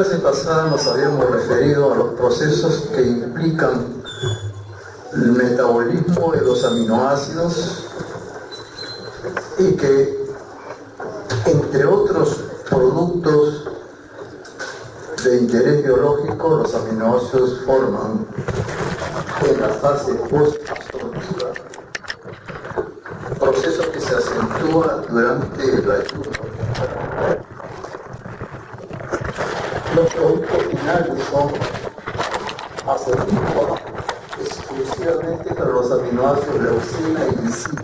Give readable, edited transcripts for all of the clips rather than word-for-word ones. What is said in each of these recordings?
clase pasada nos habíamos referido a los procesos que implican el metabolismo de los aminoácidos y que, entre otros productos de interés biológico, los aminoácidos forman en la fase post-absortiva proceso que se acentúa durante el ayuno. Los productos finales son acetil-CoA, exclusivamente para los aminoácidos leucina y lisina.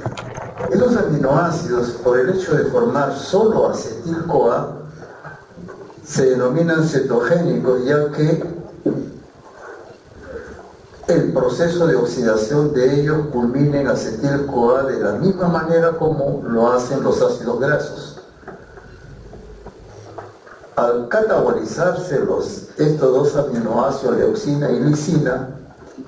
Esos aminoácidos, por el hecho de formar solo acetil-CoA, se denominan cetogénicos, ya que el proceso de oxidación de ellos culmina en acetil-CoA de la misma manera como lo hacen los ácidos grasos. Al catabolizarse estos dos aminoácidos, leucina y lisina,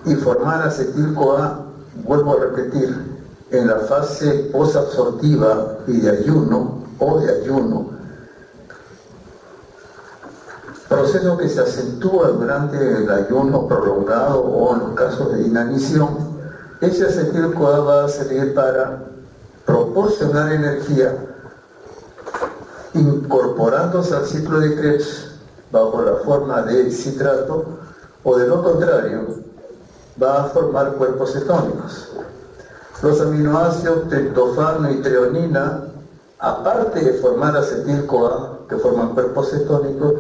y formar acetil-CoA, vuelvo a repetir, en la fase posabsortiva y de ayuno, proceso que se acentúa durante el ayuno prolongado o en los casos de inanición, ese acetil-CoA va a servir para proporcionar energía incorporándose al ciclo de Krebs bajo la forma de citrato, o de lo contrario va a formar cuerpos cetónicos. Los aminoácidos triptofano y treonina, aparte de formar acetil-CoA, que forman cuerpos cetónicos,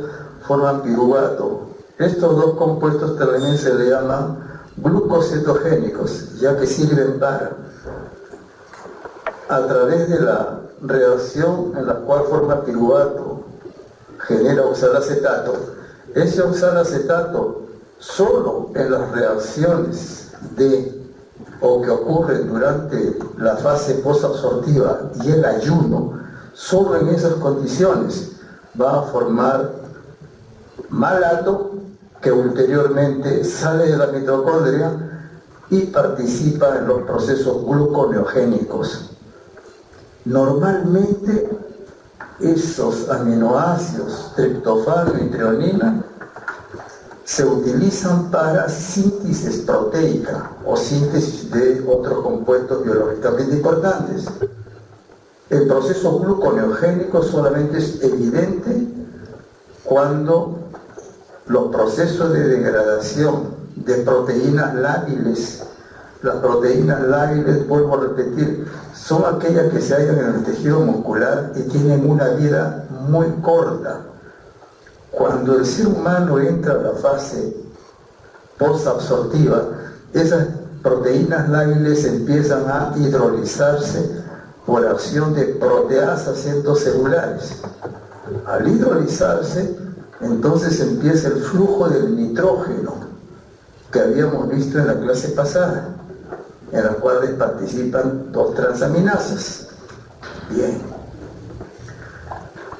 forman piruvato. Estos dos compuestos también se le llaman glucocetogénicos, ya que sirven para, a través de la reacción en la cual forma piruvato, genera oxalacetato. Ese oxalacetato, solo en las reacciones que ocurren durante la fase posabsortiva y el ayuno, solo en esas condiciones va a formar malato, que ulteriormente sale de la mitocondria y participa en los procesos gluconeogénicos. Normalmente esos aminoácidos, triptofano y treonina, se utilizan para síntesis proteica o síntesis de otros compuestos biológicamente importantes. El proceso gluconeogénico solamente es evidente cuando los procesos de degradación de proteínas lábiles, las proteínas lábiles, vuelvo a repetir, son aquellas que se hallan en el tejido muscular y tienen una vida muy corta. Cuando el ser humano entra a la fase posabsortiva, esas proteínas lábiles empiezan a hidrolizarse por acción de proteasas endocelulares. Al hidrolizarse, entonces empieza el flujo del nitrógeno que habíamos visto en la clase pasada, en la cual participan dos transaminasas. Bien.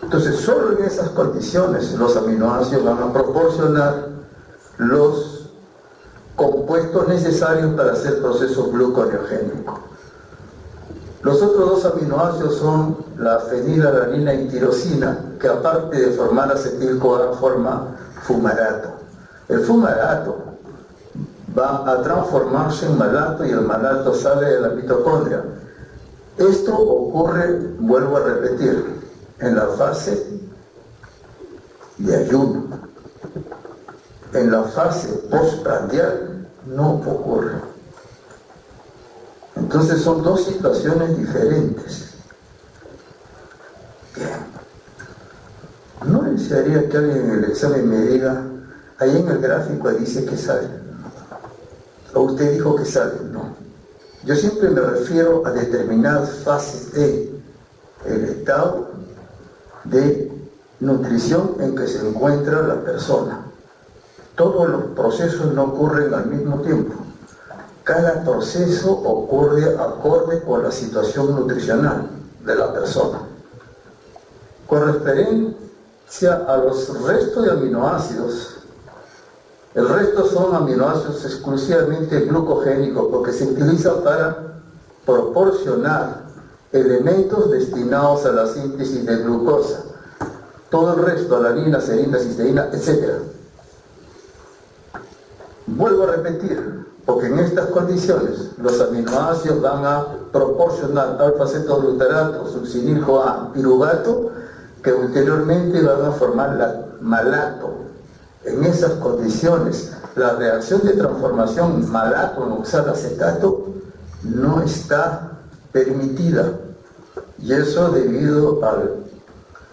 Entonces, solo en esas condiciones los aminoácidos van a proporcionar los compuestos necesarios para hacer proceso gluconeogénico. Los otros dos aminoácidos son la fenilalanina y tirosina, que aparte de formar acetil-CoA forma fumarato. El fumarato va a transformarse en malato y el malato sale de la mitocondria. Esto ocurre, vuelvo a repetir, en la fase de ayuno. En la fase postprandial no ocurre. Entonces son dos situaciones diferentes. Bien. No desearía que alguien en el examen me diga, ahí en el gráfico dice que sale. O usted dijo que sale. No. Yo siempre me refiero a determinadas fases del estado de nutrición en que se encuentra la persona. Todos los procesos no ocurren al mismo tiempo. Cada proceso ocurre acorde con la situación nutricional de la persona. Con referencia a los restos de aminoácidos, el resto son aminoácidos exclusivamente glucogénicos porque se utilizan para proporcionar elementos destinados a la síntesis de glucosa. todo el resto, alanina, serina, cisteína, etc. Vuelvo a repetir, porque en estas condiciones los aminoácidos van a proporcionar alfa-cetoglutarato, succinil-CoA, piruvato, que ulteriormente van a formar malato. En esas condiciones, la reacción de transformación malato en oxalacetato no está permitida, y eso debido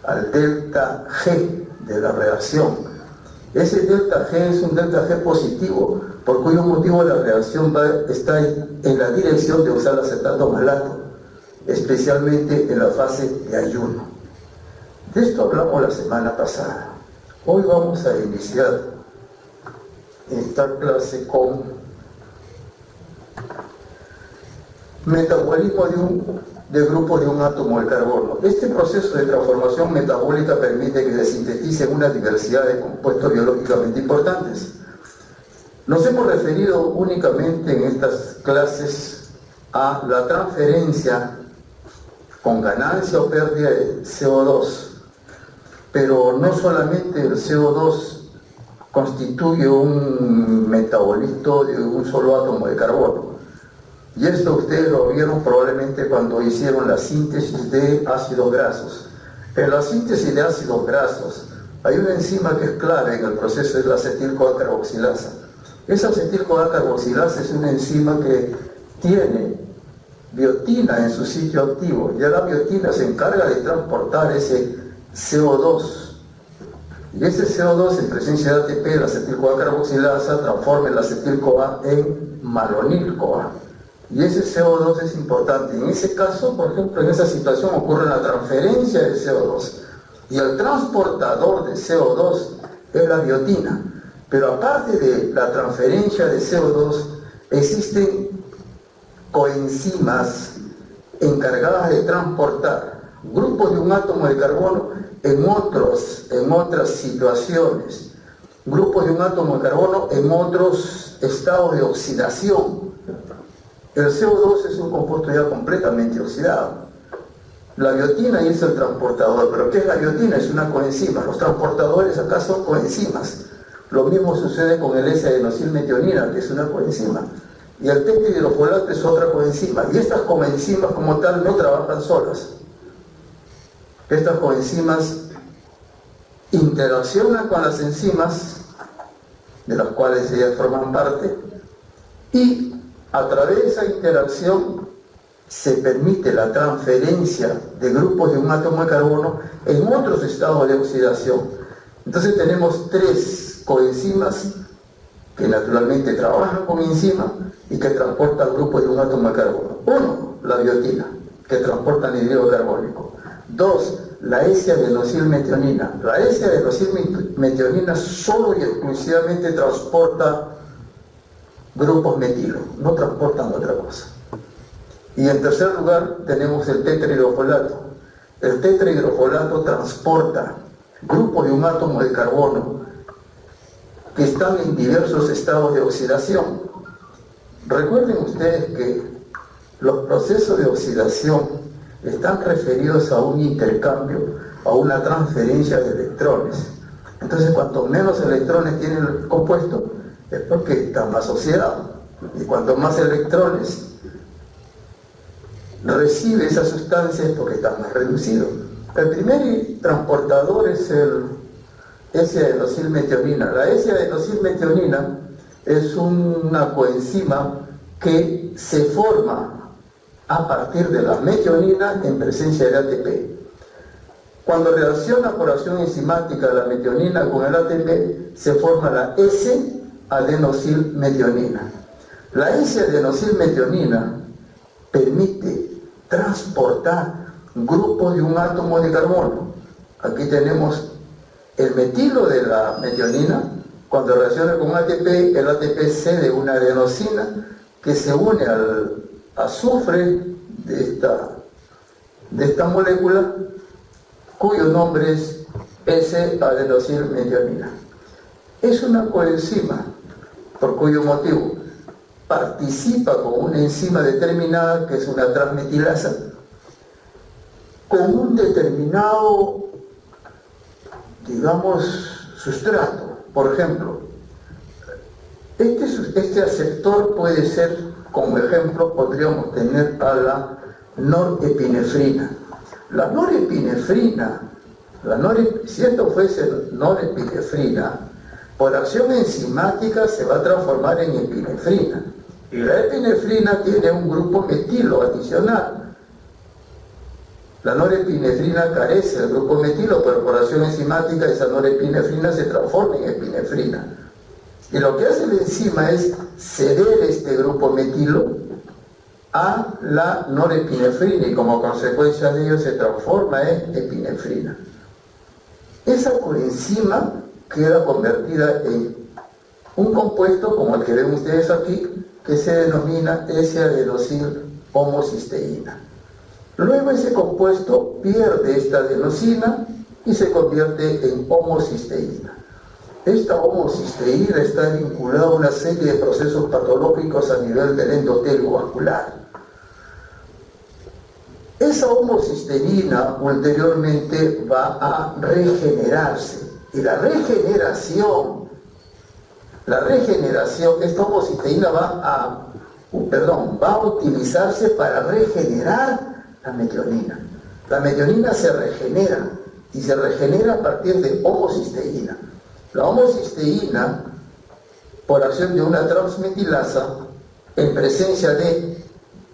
al delta G de la reacción. Ese delta G es un delta G positivo, por cuyo motivo la reacción está en la dirección de oxalacetato malato, especialmente en la fase de ayuno. De esto hablamos la semana pasada. Hoy vamos a iniciar esta clase con metabolismo de grupos de un átomo de carbono. Este proceso de transformación metabólica permite que se sinteticen una diversidad de compuestos biológicamente importantes. Nos hemos referido únicamente en estas clases a la transferencia con ganancia o pérdida de CO2, pero no solamente el CO2 constituye un metabolito de un solo átomo de carbono. Y esto ustedes lo vieron probablemente cuando hicieron la síntesis de ácidos grasos. En la síntesis de ácidos grasos hay una enzima que es clave en el proceso, de la acetil-CoA carboxilasa. Esa acetil-CoA carboxilasa es una enzima que tiene biotina en su sitio activo. Ya la biotina se encarga de transportar ese CO2. Y ese CO2 en presencia de ATP, la acetil-CoA carboxilasa, transforma el acetil-CoA en malonil-CoA. Y ese CO2 es importante. En ese caso, por ejemplo, en esa situación ocurre la transferencia de CO2. Y el transportador de CO2 es la biotina. Pero aparte de la transferencia de CO2, existen coenzimas encargadas de transportar grupos de un átomo de carbono en otras situaciones. Grupos de un átomo de carbono en otros estados de oxidación. El CO2 es un compuesto ya completamente oxidado. La biotina es el transportador, pero ¿qué es la biotina? Es una coenzima. Los transportadores acá son coenzimas. Lo mismo sucede con el S-adenosylmetionina, que es una coenzima. Y el tetrahidrofolato es otra coenzima. Y estas coenzimas como tal no trabajan solas. Estas coenzimas interaccionan con las enzimas, de las cuales ellas forman parte, y a través de esa interacción se permite la transferencia de grupos de un átomo de carbono en otros estados de oxidación. Entonces tenemos tres coenzimas que naturalmente trabajan con enzima y que transportan grupos de un átomo de carbono. Uno, la biotina, que transporta anhídrido carbónico. Dos, la S-adenosylmetionina. La S-adenosylmetionina solo y exclusivamente transporta grupos metilo, no transportan otra cosa. Y en tercer lugar tenemos el tetrahidrofolato. El tetrahidrofolato transporta grupos de un átomo de carbono que están en diversos estados de oxidación. Recuerden ustedes que los procesos de oxidación están referidos a un intercambio, a una transferencia de electrones. Entonces, cuanto menos electrones tiene el compuesto, es porque está más oxidado. Y cuanto más electrones recibe esa sustancia es porque está más reducido. El primer transportador es el S-adenosylmetionina. La S-adenosylmetionina es una coenzima que se forma a partir de la metionina en presencia de ATP. Cuando reacciona por acción enzimática la metionina con el ATP, se forma la S-adenosylmetionina. La S-adenosylmetionina permite transportar grupos de un átomo de carbono. Aquí tenemos el metilo de la metionina. Cuando reacciona con ATP, el ATP cede una adenosina que se une al azufre de esta molécula, cuyo nombre es S-adenosylmetionina. Es una coenzima, por cuyo motivo participa con una enzima determinada, que es una transmetilasa, con un determinado digamos, sustrato. Por ejemplo, este aceptor puede ser, como ejemplo, podríamos tener a la norepinefrina. La norepinefrina, si esto fuese norepinefrina, por acción enzimática se va a transformar en epinefrina. Y la epinefrina tiene un grupo metilo adicional. La norepinefrina carece del grupo metilo, pero por acción enzimática esa norepinefrina se transforma en epinefrina. Y lo que hace la enzima es ceder este grupo metilo a la norepinefrina y como consecuencia de ello se transforma en epinefrina. Esa coenzima queda convertida en un compuesto como el que ven ustedes aquí, que se denomina S-adenosil homocisteína. Luego ese compuesto pierde esta adenosina y se convierte en homocisteína. Esta homocisteína está vinculada a una serie de procesos patológicos a nivel del endotelio vascular. Esa homocisteína ulteriormente va a regenerarse y la regeneración, esta homocisteína va a utilizarse para regenerar la metionina. La metionina se regenera y se regenera a partir de homocisteína. La homocisteína, por acción de una transmetilasa, en presencia de,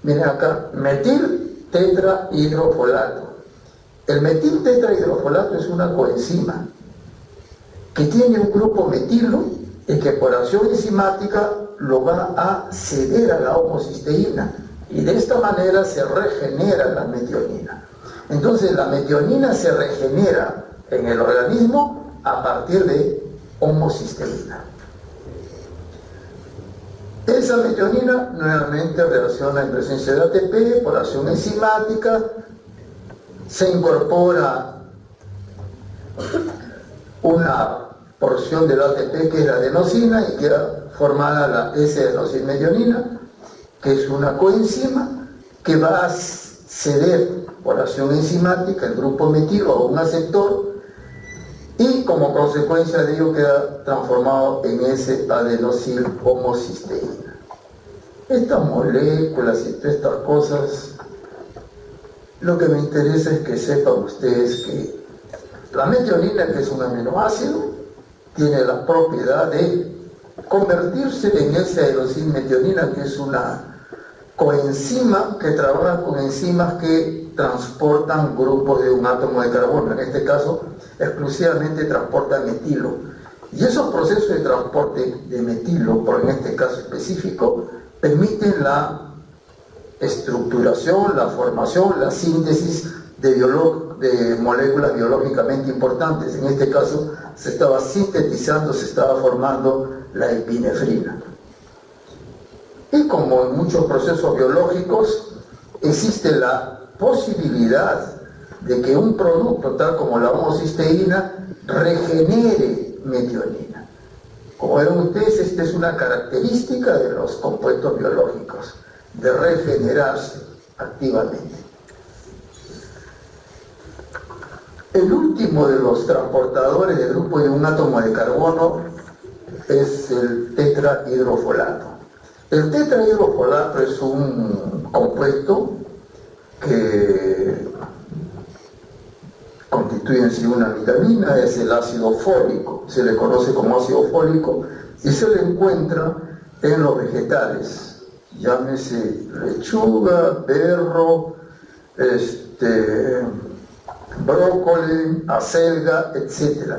miren acá, metil tetrahidrofolato. El metil tetrahidrofolato es una coenzima que tiene un grupo metilo y que por acción enzimática lo va a ceder a la homocisteína y de esta manera se regenera la metionina. Entonces la metionina se regenera en el organismo a partir de homocisteína. Esa metionina nuevamente reacciona en presencia de ATP por acción enzimática, se incorpora una porción del ATP que es la adenosina y queda formada la S-adenosilmetionina, que es una coenzima que va a ceder por acción enzimática el grupo metilo a un aceptor y como consecuencia de ello queda transformado en S-adenosil homocisteína. Estas moléculas y todas estas cosas, lo que me interesa es que sepan ustedes que la metionina, que es un aminoácido, tiene la propiedad de convertirse en S-adenosilmetionina, que es una coenzima que trabaja con enzimas que transportan grupos de un átomo de carbono. En este caso, exclusivamente transportan metilo. Y esos procesos de transporte de metilo, por en este caso específico, permiten la estructuración, la formación, la síntesis de moléculas biológicamente importantes. En este caso se estaba sintetizando, se estaba formando la epinefrina. Y como en muchos procesos biológicos, existe la posibilidad de que un producto tal como la homocisteína regenere metionina. Como ven ustedes, esta es una característica de los compuestos biológicos, de regenerarse activamente. El último de los transportadores del grupo de un átomo de carbono es el tetrahidrofolato. El tetrahidrofolato es un compuesto que constituye en sí una vitamina, es el ácido fólico, se le conoce como ácido fólico y se le encuentra en los vegetales, llámese lechuga, berro, brócoli, acelga, etc.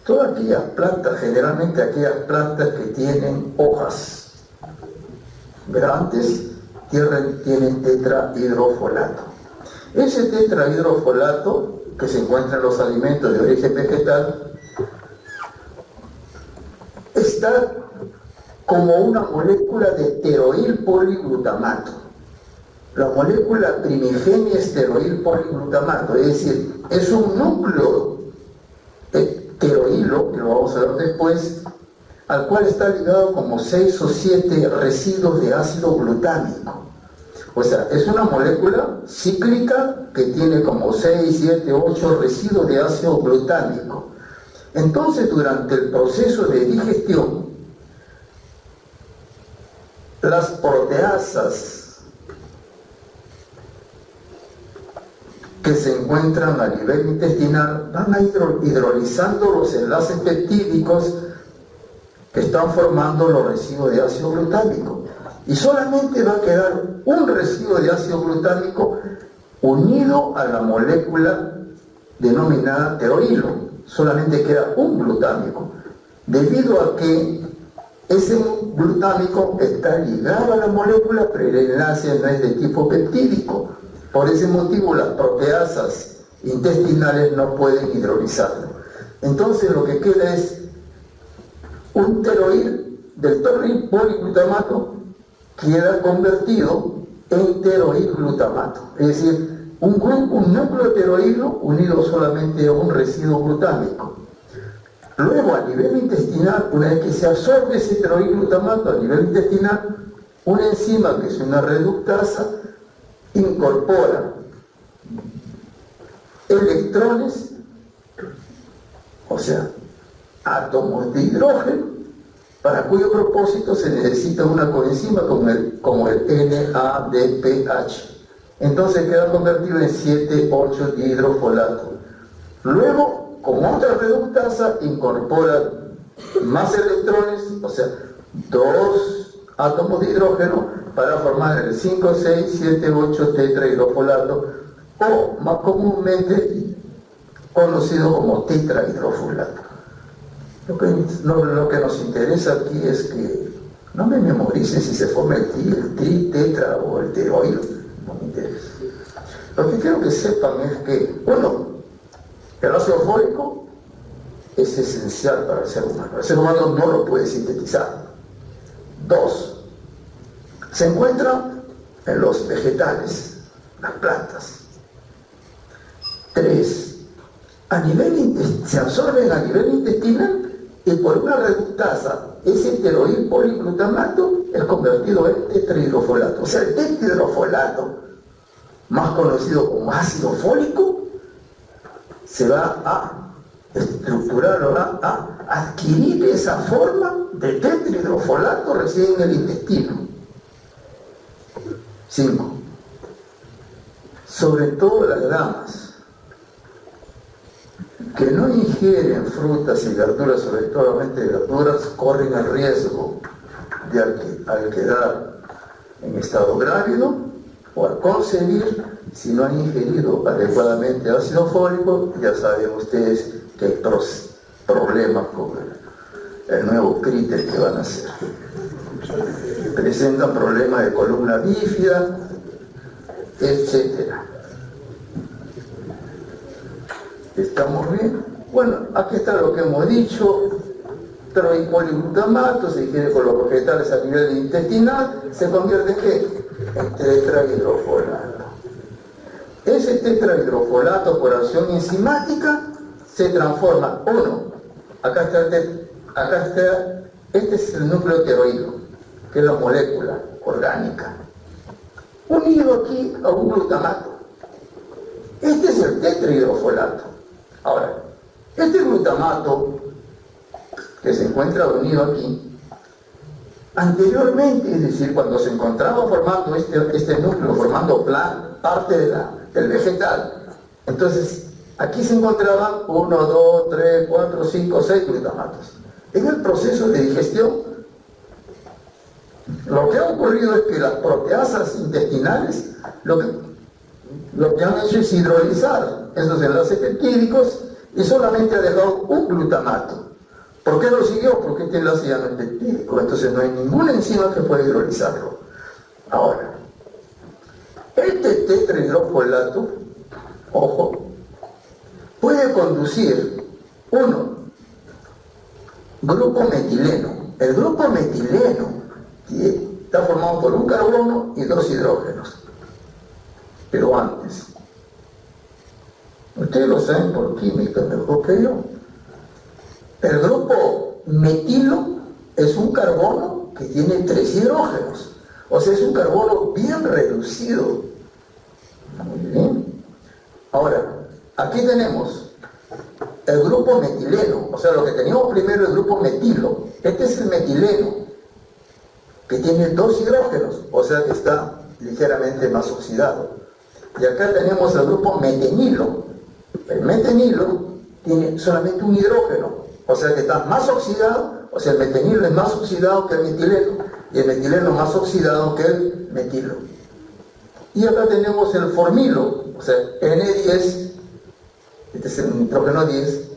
Todas aquellas plantas, generalmente aquellas plantas que tienen hojas grandes, tienen tetrahidrofolato. Ese tetrahidrofolato que se encuentra en los alimentos de origen vegetal está como una molécula de teroil poliglutamato. La molécula primigenia es teroil poliglutamato, es decir, es un núcleo teroilo, que lo vamos a ver después, al cual está ligado como 6 o 7 residuos de ácido glutámico. O sea, es una molécula cíclica que tiene como 6, 7, 8 residuos de ácido glutámico. Entonces, durante el proceso de digestión, las proteasas que se encuentran a nivel intestinal van a ir hidrolizando los enlaces peptídicos que están formando los residuos de ácido glutámico. Y solamente va a quedar un residuo de ácido glutámico unido a la molécula denominada terohilo. Solamente queda un glutámico, debido a que ese glutámico está ligado a la molécula, pero el enlace no es de tipo peptídico. Por ese motivo las proteasas intestinales no pueden hidrolizarlo. Entonces lo que queda es un terohil del terohil poliglutamato queda convertido en terohil glutamato. Es decir, un núcleo de terohilo unido solamente a un residuo glutámico. Luego, a nivel intestinal, una vez que se absorbe ese terohil glutamato a nivel intestinal, una enzima, que es una reductasa, incorpora electrones, o sea, átomos de hidrógeno, para cuyo propósito se necesita una coenzima como el NADPH. Entonces queda convertido en 7,8 dihidrofolato. Luego, con otra reductasa, incorpora más electrones, o sea, 2 átomos de hidrógeno, para formar el 5,6,7,8 tetrahidrofolato, o más comúnmente conocido como tetrahidrofolato. Lo que nos interesa aquí es que no me memorice si se forma el tri, tetra o el terohilo. No me interesa. Lo que quiero que sepan es que, bueno, el ácido fólico es esencial para el ser humano. El ser humano no lo puede sintetizar. 2, se encuentra en los vegetales, las plantas. 3, se absorben a nivel intestinal y por una reductasa ese terohil poliglutamato es convertido en tetrahidrofolato. O sea, el tetrahidrofolato, más conocido como ácido fólico, se va a estructurar o va a adquirir esa forma de tetrahidrofolato recién en el intestino. 5, sobre todo las damas que no ingieren frutas y verduras, sobre todo verduras, corren el riesgo de al quedar en estado grávido o al concebir, si no han ingerido adecuadamente ácido fólico, ya saben ustedes que hay problemas con el nuevo críter que van a hacer. Presentan problemas de columna bífida, etcétera. ¿Estamos bien? Bueno, aquí está lo que hemos dicho. Terohil poliglutamato se ingiere con los vegetales a nivel intestinal, se convierte en ¿qué? En tetrahidrofolato. Ese tetrahidrofolato, por acción enzimática, se transforma, acá está, este es el núcleo terohilo, que es la molécula orgánica, unido aquí a un glutamato. Este es el tetrahidrofolato. Ahora, este glutamato que se encuentra unido aquí, anteriormente, es decir, cuando se encontraba formando este núcleo, formando parte del vegetal, entonces aquí se encontraban 1, 2, 3, 4, 5, 6 glutamatos. En el proceso de digestión, lo que ha ocurrido es que las proteasas intestinales lo que han hecho es hidrolizar esos enlaces peptídicos y solamente ha dejado un glutamato. ¿Por qué lo siguió? Porque este enlace ya no es peptídico, entonces no hay ninguna enzima que pueda hidrolizarlo. Ahora, este tetrahidrofolato, ojo, puede conducir grupo metileno. El grupo metileno está formado por un carbono y 2 hidrógenos. Pero antes, ustedes lo saben por química mejor que yo, el grupo metilo es un carbono que tiene 3 hidrógenos, o sea, es un carbono bien reducido. Muy bien. Ahora, aquí tenemos el grupo metileno, o sea, lo que teníamos primero el grupo metilo. Este es el metileno, que tiene 2 hidrógenos, o sea que está ligeramente más oxidado. Y acá tenemos el grupo metenilo. El metenilo tiene solamente un hidrógeno, o sea que está más oxidado, o sea el metenilo es más oxidado que el metileno, y el metileno más oxidado que el metilo. Y acá tenemos el formilo, o sea, N10, este es el nitrógeno 10,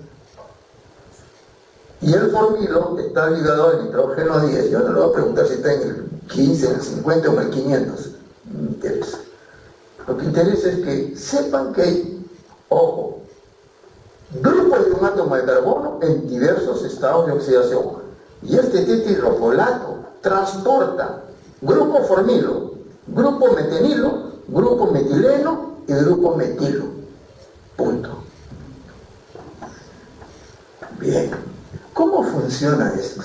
y el formilo está ligado al nitrógeno 10. Yo no le voy a preguntar si está en el 15, en el 50 o en el 500, no me interesa. Lo que interesa es que sepan que hay, ojo, grupos de un átomo de carbono en diversos estados de oxidación. Y este tetrahidrofolato transporta grupo formilo, grupo metenilo, grupo metileno y grupo metilo. Punto. Bien. ¿Cómo funciona esto?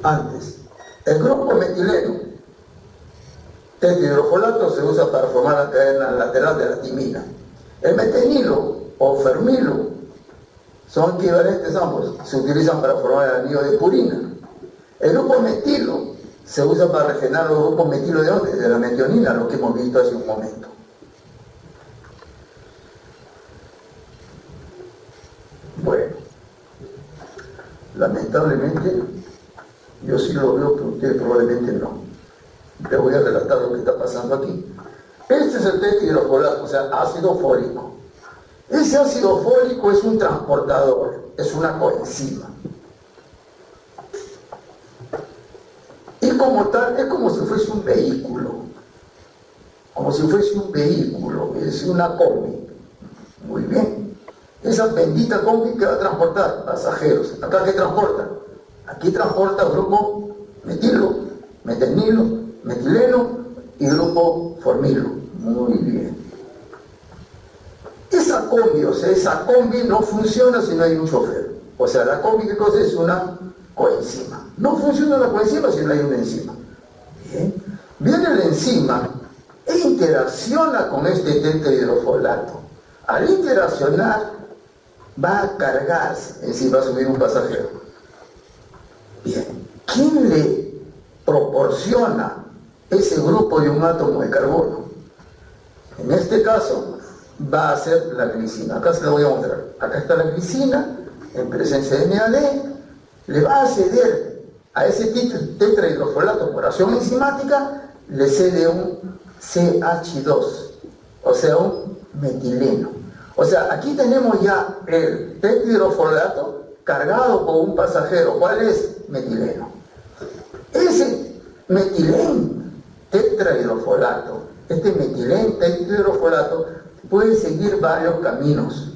Antes, el grupo metileno, tetrahidrofolato, se usa para formar la cadena lateral de la timina. El metenilo o fermilo son equivalentes ambos, se utilizan para formar el anillo de purina. El grupo metilo se usa para regenerar los grupos metilo de dónde? De la metionina, lo que hemos visto hace un momento. Bueno, lamentablemente yo sí lo veo, pero ustedes probablemente no. Les voy a relatar lo que está pasando aquí. Este es el tetrahidrofolato, o sea, ácido fólico. Ese ácido fólico es un transportador, es una coenzima. Y como tal, es como si fuese un vehículo. Como si fuese un vehículo, es una combi. Muy bien. Esa bendita combi que va a transportar pasajeros. ¿Acá qué transporta? Aquí transporta grupo metilo, metenilo, metileno y grupo formilo. Muy bien. Esa combi, o sea, esa combi no funciona si no hay un chofer. O sea, la combi, ¿qué cosa es? Una coenzima. No funciona la coenzima si no hay una enzima. Bien. Viene la enzima e interacciona con este tetrahidrofolato. Al interaccionar, va a cargarse, es decir, va a subir un pasajero. Bien, ¿quién le proporciona ese grupo de un átomo de carbono? En este caso, va a ser la glicina. Acá se la voy a mostrar. Acá está la glicina, en presencia de NAD, le va a ceder a ese tetrahidrofolato por acción enzimática, le cede un CH2, o sea, un metileno. O sea, aquí tenemos ya el tetrahidrofolato cargado con un pasajero. ¿Cuál es? Metileno. Ese metilén tetrahidrofolato, este metilén tetrahidrofolato puede seguir varios caminos.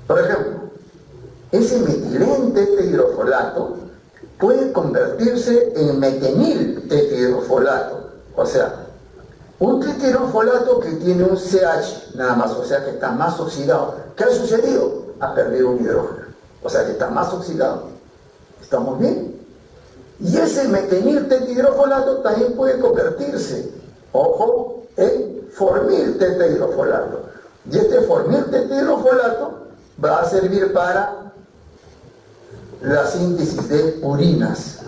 Por ejemplo, ese metilén tetrahidrofolato puede convertirse en metenil tetrahidrofolato. O sea, un tetrahidrofolato que tiene un CH nada más, o sea que está más oxidado. ¿Qué ha sucedido? Ha perdido un hidrógeno, o sea que está más oxidado. ¿Estamos bien? Y ese metenil tetrahidrofolato también puede convertirse, ojo, en formil tetrahidrofolato. Y este formil tetrahidrofolato va a servir para la síntesis de purinas.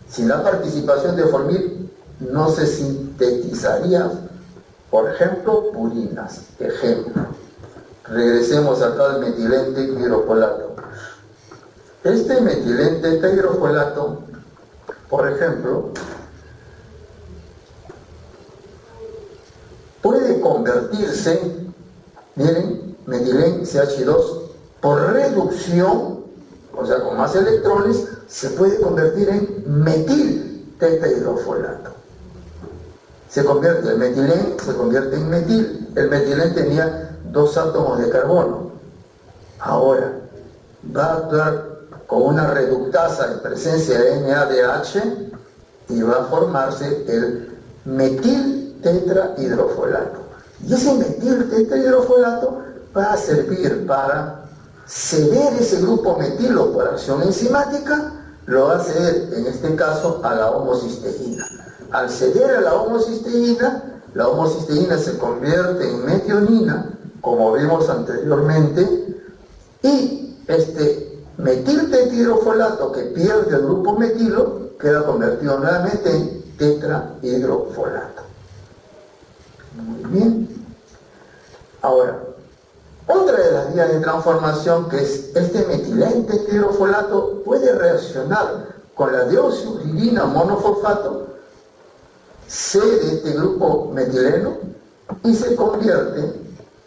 Sin la participación de formil no se sintetizarían, por ejemplo, purinas. Ejemplo. Regresemos acá al metilén tetrahidrofolato. Este metilén tetrahidrofolato, por ejemplo, puede convertirse, miren, metilén CH2, por reducción, o sea, con más electrones, se puede convertir en metil tetrahidrofolato. El metilén se convierte en metil. El metilén tenía 2 átomos de carbono. Ahora, va a actuar con una reductasa en presencia de NADH y va a formarse el metil tetrahidrofolato. Y ese metil tetrahidrofolato va a servir para ceder ese grupo metilo por acción enzimática, lo va a ceder en este caso a la homocisteína. al ceder a la homocisteína se convierte en metionina, como vimos anteriormente, y este metiltetidrofolato que pierde el grupo metilo queda convertido nuevamente en tetrahidrofolato. Muy bien. Ahora, otra de las vías de transformación, que es este metiltetidrofolato, puede reaccionar con la deoxiuridina monofosfato, cede este grupo metileno y se convierte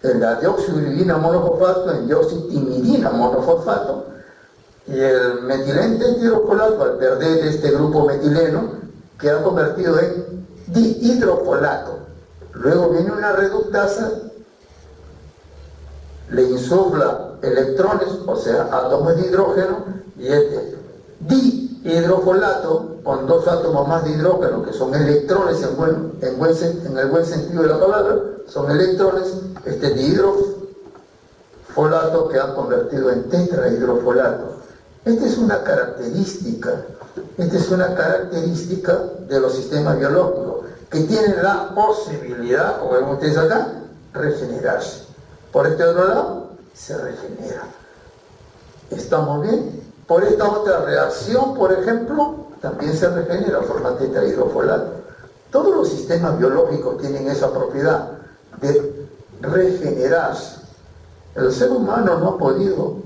en la deoxiuridina monofosfato en deoxitimidina monofosfato, y el metiltetidrofolato, al perder este grupo metileno, queda convertido en dihidrofolato. Luego viene una reductasa, le insufla electrones, o sea, átomos de hidrógeno, y este dihidrofolato, con dos átomos más de hidrógeno, que son electrones en el buen sentido de la palabra, son electrones, este dihidrofolato queda convertido en tetrahidrofolato. Esta es una característica de los sistemas biológicos, que tienen la posibilidad, como ven ustedes acá, regenerarse. Por este otro lado, se regenera. ¿Estamos bien? Por esta otra reacción, por ejemplo, también se regenera, forma tetrahidrofolato. Todos los sistemas biológicos tienen esa propiedad de regenerarse. El ser humano no ha podido,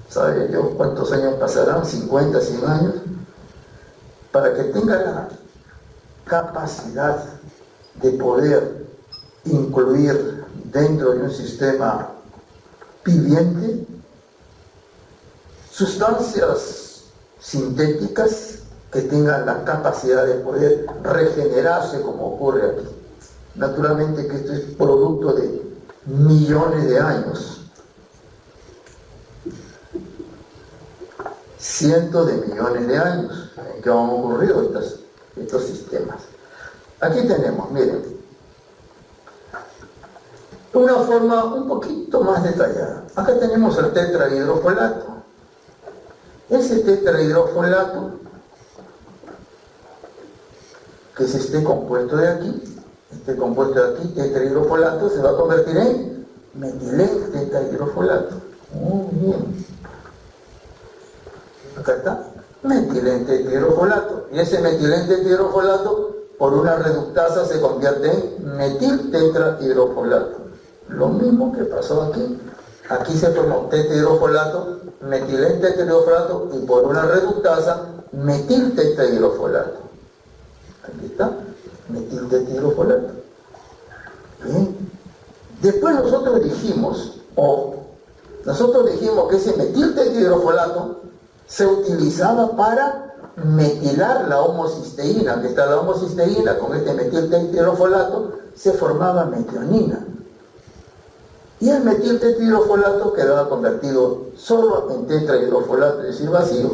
¿sabe yo cuántos años pasarán? 50, 100 años, para que tenga la capacidad de poder incluir dentro de un sistema viviente sustancias sintéticas que tengan la capacidad de poder regenerarse, como ocurre aquí. Naturalmente que esto es producto de millones de años, cientos de millones de años en que han ocurrido estos sistemas. Aquí tenemos, miren, una forma un poquito más detallada. Acá tenemos el tetrahidrofolato. Ese tetrahidrofolato, que es este compuesto de aquí, tetrahidrofolato, se va a convertir en metiltetahidrofolato. Muy bien. Acá está, metiltetahidrofolato. Y ese metiltetahidrofolato, por una reductasa, se convierte en metiltetrahidrofolato. Lo mismo que pasó aquí. Aquí se formó tetrahidrofolato, metiltetahidrofolato, y por una reductasa, metiltetahidrofolato. Aquí está, metiltetahidrofolato. Bien. Después nosotros dijimos que ese metiltetahidrofolato se utilizaba para metilar la homocisteína, que está la homocisteína con este metiltetahidrofolato, se formaba metionina. Y el metiltetahidrofolato quedaba convertido solo en tetrahidrofolato, es decir, vacío.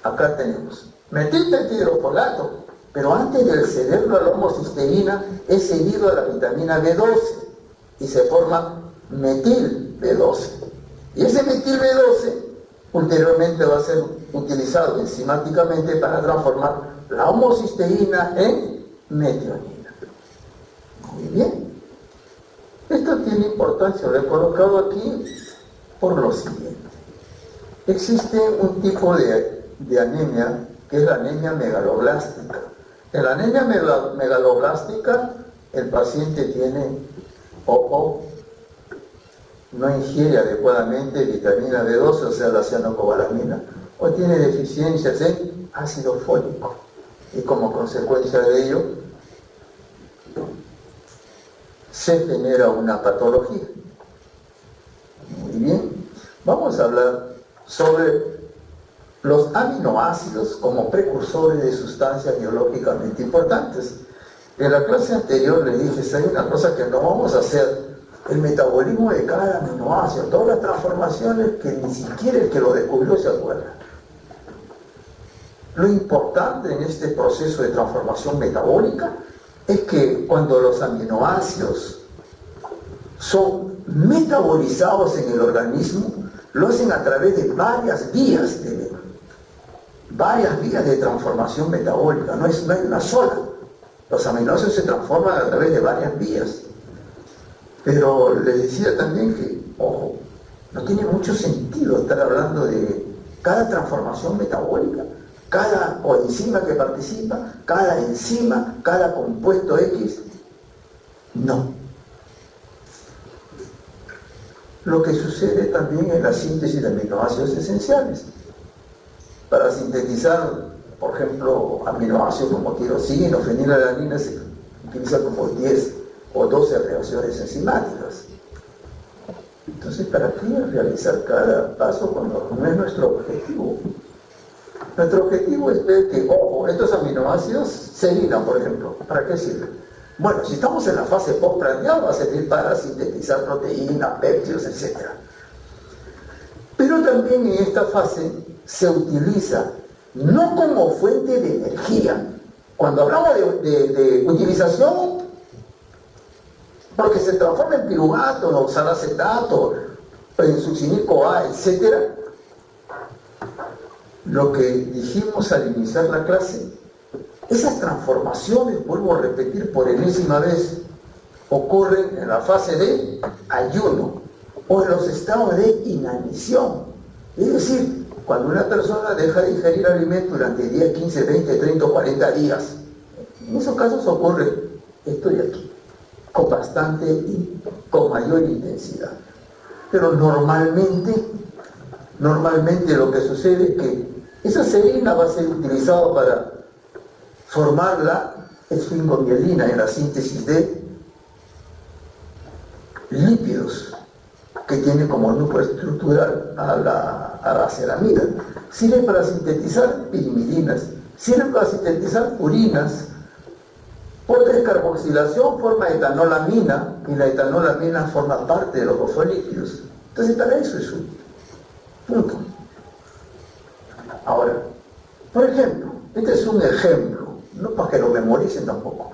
Acá tenemos metiltetahidrofolato, pero antes de cederlo a la homocisteína es cedido a la vitamina B12 y se forma metil B12. Y ese metil B12 ulteriormente va a ser utilizado enzimáticamente para transformar la homocisteína en metionina. Muy bien. Esto tiene importancia, lo he colocado aquí por lo siguiente. Existe un tipo de anemia que es la anemia megaloblástica. En la anemia megaloblástica el paciente tiene no ingiere adecuadamente vitamina B12, o sea, la cianocobalamina, o tiene deficiencias en ácido fólico, y como consecuencia de ello se genera una patología. Muy bien, vamos a hablar sobre los aminoácidos como precursores de sustancias biológicamente importantes. En la clase anterior le dije, si hay una cosa que no vamos a hacer, el metabolismo de cada aminoácido, todas las transformaciones que ni siquiera el que lo descubrió se acuerda. Lo importante en este proceso de transformación metabólica es que cuando los aminoácidos son metabolizados en el organismo, lo hacen a través de varias vías varias vías de transformación metabólica, no hay una sola. Los aminoácidos se transforman a través de varias vías. Pero les decía también que, ojo, no tiene mucho sentido estar hablando de cada transformación metabólica, cada coenzima que participa, cada enzima, cada compuesto X. No. Lo que sucede también en la síntesis de aminoácidos esenciales. Para sintetizar, por ejemplo, aminoácidos como tirosina o fenilalanina se utiliza como 10 o 12 reacciones enzimáticas. Entonces, ¿para qué realizar cada paso cuando no es nuestro objetivo? Nuestro objetivo es ver que, ojo, estos aminoácidos serina, por ejemplo, ¿para qué sirven? Bueno, si estamos en la fase postprandial va a servir para sintetizar proteínas, péptidos, etc. Pero también en esta fase se utiliza no como fuente de energía. Cuando hablamos de utilización, porque se transforma en piruvato, en oxalacetato, en succinico A, etc. Lo que dijimos al iniciar la clase, esas transformaciones, vuelvo a repetir por enésima vez, ocurren en la fase de ayuno o en los estados de inanición. Es decir, cuando una persona deja de ingerir alimento durante 10, 15, 20, 30 o 40 días, en esos casos ocurre esto de aquí, con con mayor intensidad. Pero normalmente lo que sucede es que esa serina va a ser utilizada para formar la esfingomielina en la síntesis de lípidos, que tiene como núcleo estructural a la ceramida. Sirve para sintetizar pirimidinas, sirve para sintetizar purinas. Por descarboxilación forma etanolamina, y la etanolamina forma parte de los fosfolípidos. Entonces, para eso es útil. Punto. Ahora, por ejemplo, este es un ejemplo, no para que lo memoricen tampoco.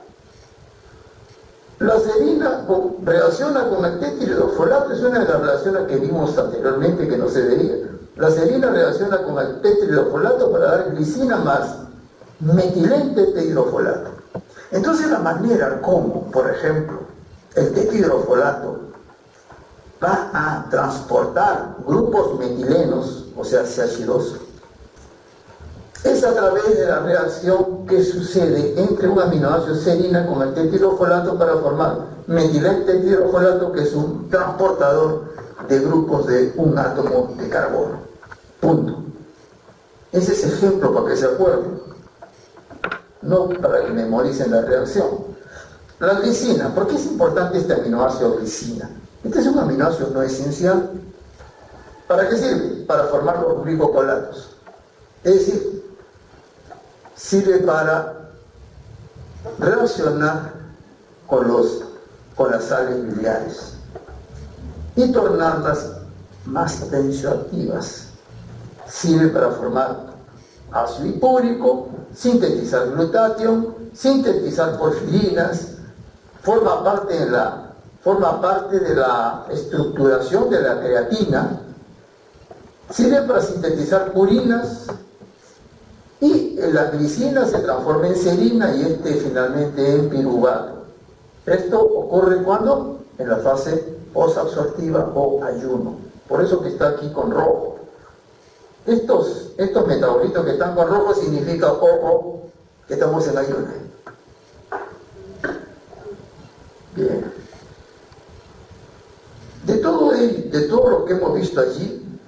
La serina reacciona con el tetridofolato, es una de las relaciones que vimos anteriormente que no se veía. La serina reacciona con el tetridofolato para dar glicina más metilente tetridofolato. Entonces la manera como, por ejemplo, el tetridofolato va a transportar grupos metilenos, o sea, CH2, es a través de la reacción que sucede entre un aminoácido serina con el tetridofolato para formar metilente tetridofolato, que es un transportador de grupos de un átomo de carbono. Punto. Ese es ejemplo para que se acuerden, no para que memoricen la reacción. La glicina, ¿por qué es importante este aminoácido glicina? Este es un aminoácido no esencial. ¿Para qué sirve? Para formar los glicocolatos. Es decir, sirve para relacionar con las sales biliares y tornarlas más tensioactivas. Sirve para formar ácido hipúrico, sintetizar glutatión, sintetizar porfirinas, forma parte de la estructuración de la creatina, sirve para sintetizar purinas, y la glicina se transforma en serina y finalmente en piruvato. Esto ocurre cuando en la fase posabsortiva o ayuno. Por eso que está aquí con rojo. Estos metabolitos que están con rojo significa, ojo, que estamos en ayuno. Bien. De todo lo que hemos visto allí,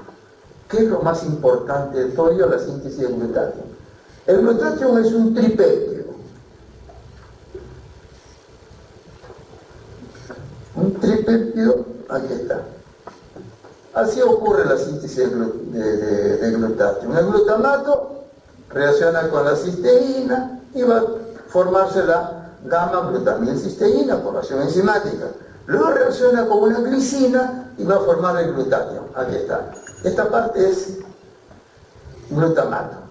¿qué es lo más importante de todo ello? La síntesis de glutatión. El glutatión es un tripéptido. Un tripéptido, aquí está. Así ocurre la síntesis de glutatión. El glutamato reacciona con la cisteína y va a formarse la gamma-glutamilcisteína por acción enzimática. Luego reacciona con una glicina y va a formar el glutatión. Aquí está. Esta parte es glutamato.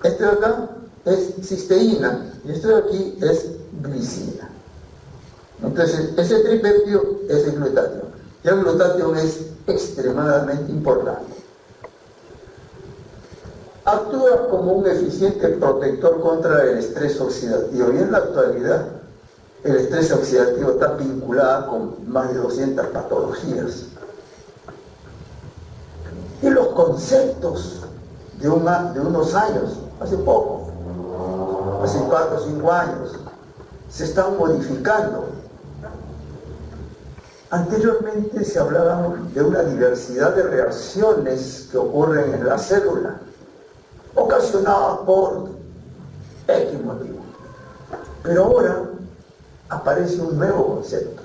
Este de acá es cisteína y este de aquí es glicina. Entonces, ese tripéptido es el glutatión. Y el glutatión es extremadamente importante. actúa como un eficiente protector contra el estrés oxidativo. Y en la actualidad, el estrés oxidativo está vinculado con más de 200 patologías. Y los conceptos de unos años, hace poco, hace 4 o 5 años, se están modificando. Anteriormente se hablaba de una diversidad de reacciones que ocurren en la célula, ocasionadas por X motivo. Pero ahora aparece un nuevo concepto.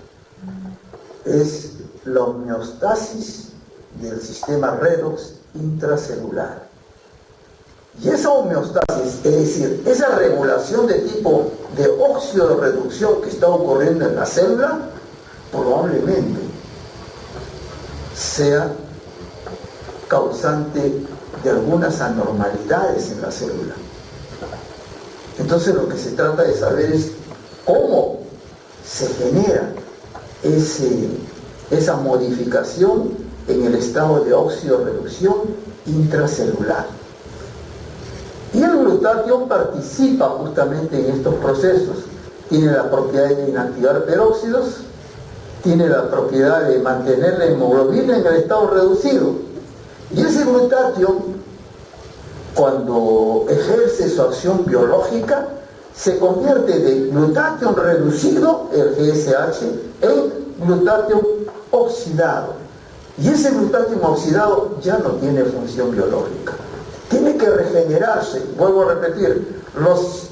Es la homeostasis del sistema redox intracelular. Y esa homeostasis, es decir, esa regulación de tipo de óxido-reducción que está ocurriendo en la célula, probablemente sea causante de algunas anormalidades en la célula. Entonces lo que se trata de saber es cómo se genera esa modificación en el estado de óxido-reducción intracelular. Y el glutatión participa justamente en estos procesos. Tiene la propiedad de inactivar peróxidos, tiene la propiedad de mantener la hemoglobina en el estado reducido. Y ese glutatión, cuando ejerce su acción biológica, se convierte de glutatión reducido, el GSH, en glutatión oxidado. Y ese glutatión oxidado ya no tiene función biológica. Tiene que regenerarse. Vuelvo a repetir, los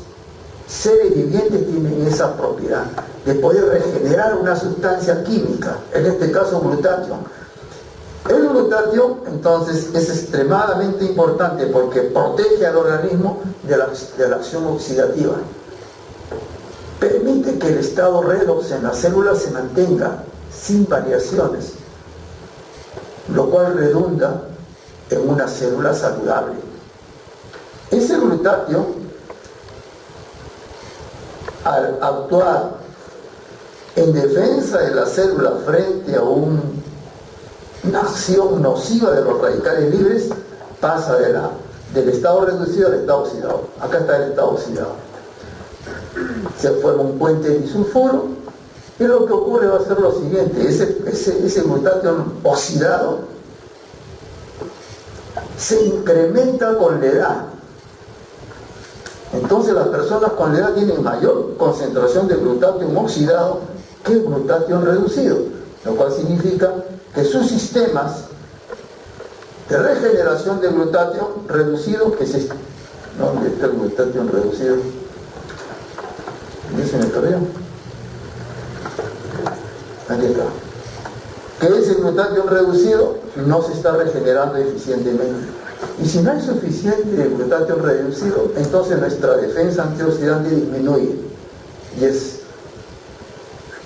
seres vivientes tienen esa propiedad de poder regenerar una sustancia química, en este caso glutatión. El glutatión entonces es extremadamente importante porque protege al organismo de la acción oxidativa. Permite que el estado redox en las células se mantenga sin variaciones, lo cual redunda en una célula saludable. Ese glutatión, al actuar en defensa de la célula frente a una acción nociva de los radicales libres, pasa del estado reducido al estado oxidado. Acá está el estado oxidado. Se forma un puente disulfuro y lo que ocurre va a ser lo siguiente: ese glutatión oxidado se incrementa con la edad. Entonces las personas con la edad tienen mayor concentración de glutatión oxidado que el glutatión reducido, lo cual significa que sus sistemas de regeneración de glutatión reducido, ¿dónde está el glutatión reducido? ¿Dice en el correo? Aquí está. Que ese glutatión reducido no se está regenerando eficientemente. Y si no hay suficiente glutatión reducido, entonces nuestra defensa antioxidante disminuye. Y es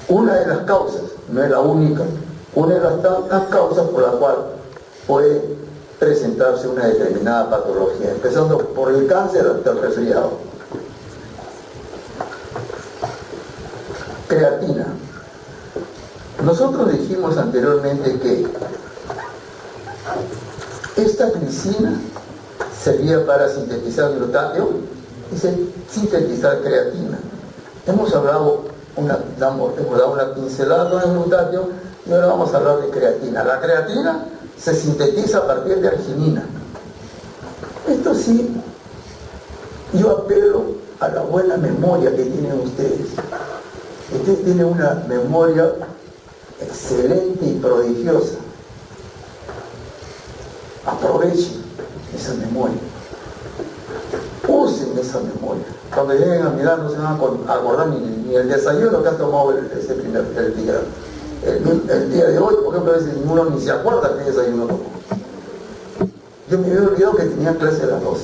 una de las causas, no es la única, una de las tantas causas por la cual puede presentarse una determinada patología, empezando por el cáncer hasta el resfriado. Creatina. Nosotros dijimos anteriormente que esta glicina servía para sintetizar glutatión y sintetizar creatina. Hemos dado una pincelada con el glutatión y ahora vamos a hablar de creatina. La creatina se sintetiza a partir de arginina. Esto sí, yo apelo a la buena memoria que tienen ustedes. Ustedes tienen una memoria excelente y prodigiosa. Aprovechen esa memoria. Usen esa memoria. Cuando lleguen a mirar no se van a acordar ni el desayuno que han tomado el día. El día de hoy, por ejemplo, a veces ninguno ni se acuerda qué desayuno tomó. Yo me había olvidado que tenía clase a las 12.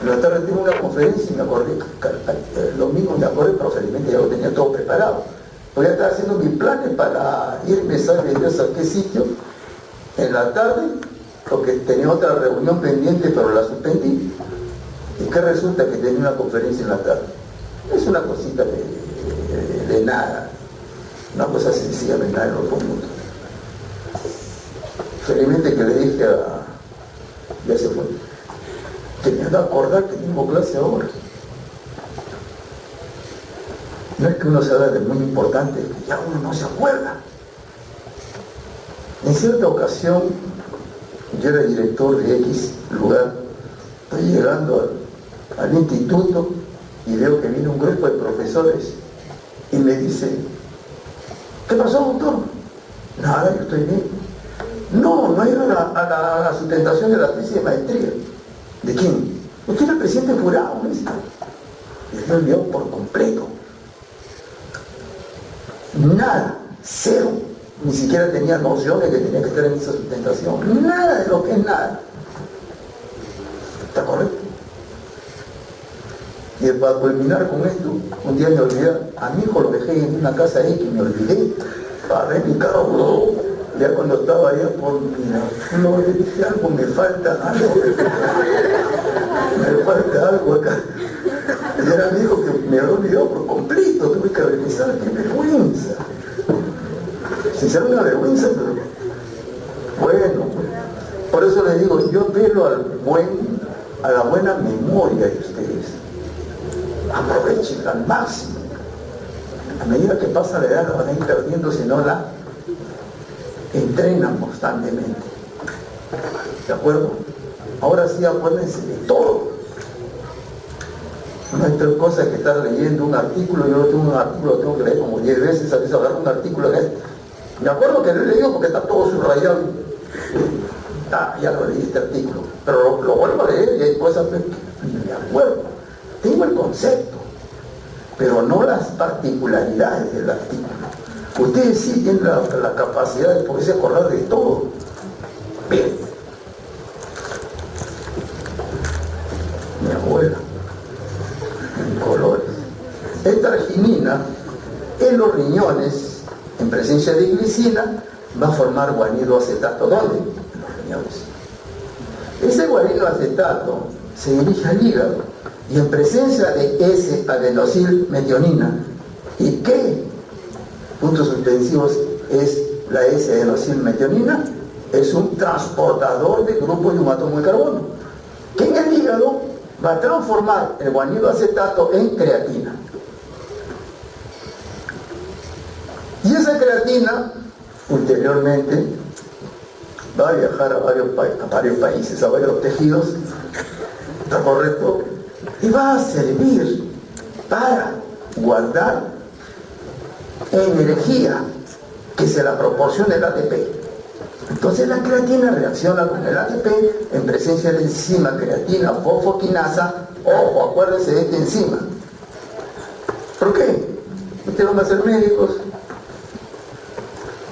En la tarde tengo una conferencia y me acordé, el domingo me acordé, pero felizmente ya lo tenía todo preparado. Voy a estar haciendo mis planes para irme, sabe Dios a qué sitio, en la tarde, porque tenía otra reunión pendiente, pero la suspendí. ¿Y qué resulta? Que tenía una conferencia en la tarde. Es una cosita de nada, una cosa sencilla, de nada en otro mundo. Felizmente que le dije ya se fue. Tenía que acordar que tengo clase ahora. No es que uno se haga de muy importante, ya uno no se acuerda. En cierta ocasión, yo era director de X lugar, estoy llegando al instituto y veo que viene un grupo de profesores y me dice, ¿qué pasó, doctor? Nada, yo estoy bien. No ha ido a la sustentación de la tesis de maestría. ¿De quién? Usted era el presidente jurado, me dice. Y me olvidó por completo. Nada, cero. Ni siquiera tenía noción de que tenía que estar en esa sustentación. Nada de lo que es nada. ¿Está correcto? Y para culminar con esto, un día me olvidé, a mi hijo lo dejé en una casa X, me olvidé, paré mi carro, ya cuando estaba allá por no le dije algo, me falta algo acá. Y era mi hijo que me había olvidado por completo, tuve que revisar, qué vergüenza. Sinceramente una vergüenza, pero bueno, por eso les digo, yo apelo a la buena memoria de ustedes. Aprovechen al máximo. A medida que pasa la edad la van a ir perdiendo si no la entrenan constantemente. ¿De acuerdo? Ahora sí, acuérdense de todo. No hay otra cosa que estar leyendo un artículo. Yo tengo un artículo, lo tengo que leer como 10 veces, a veces agarro un artículo que me acuerdo que lo he leído porque está todo subrayado. Ya lo leí este artículo, pero lo vuelvo a leer y hay cosas que me acuerdo. Tengo el concepto, pero no las particularidades del artículo. Ustedes sí tienen la capacidad de poderse acordar de todo. Bien. Mi abuela, en colores. Esta arginina en los riñones, en presencia de glicina, va a formar guanido acetato. ¿Dónde? En los riñones. Ese guanido acetato se dirige al hígado y en presencia de S-adenosilmetionina. ¿Y qué puntos suspensivos es la S-adenosilmetionina? Es un transportador de grupos de un átomo de carbono, que en el hígado va a transformar el guanido acetato en creatina. Y esa creatina, ulteriormente, va a viajar a varios países, a varios tejidos, ¿está correcto? Y va a servir para guardar energía que se la proporciona el ATP. Entonces la creatina reacciona con el ATP en presencia de la enzima creatina fosfoquinasa. Ojo, acuérdense de esta enzima. ¿Por qué? Ustedes van a ser médicos.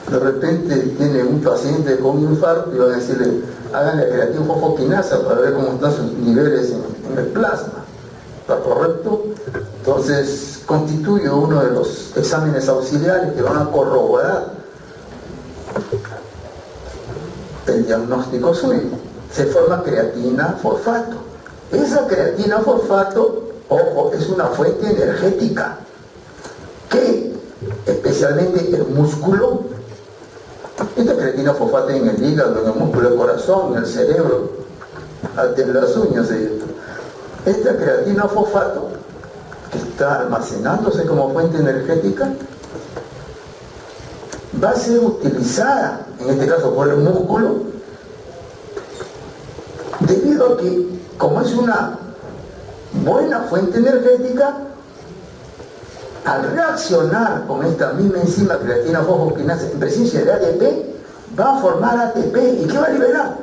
De repente tiene un paciente con un infarto y van a decirle, háganle creatina fosfoquinasa para ver cómo están sus niveles en el plasma. ¿Está correcto? Entonces constituye uno de los exámenes auxiliares que van a corroborar el diagnóstico suyo. Se forma creatina fosfato. Esa creatina fosfato, ojo, es una fuente energética que especialmente el músculo, esta creatina fosfato en el hígado, en el músculo del corazón, en el cerebro, hasta en las uñas. Esta creatina fosfato, que está almacenándose como fuente energética, va a ser utilizada, en este caso por el músculo, debido a que, como es una buena fuente energética, al reaccionar con esta misma enzima creatina fosfoquinasa en presencia de ATP, va a formar ATP. ¿Y qué va a liberar?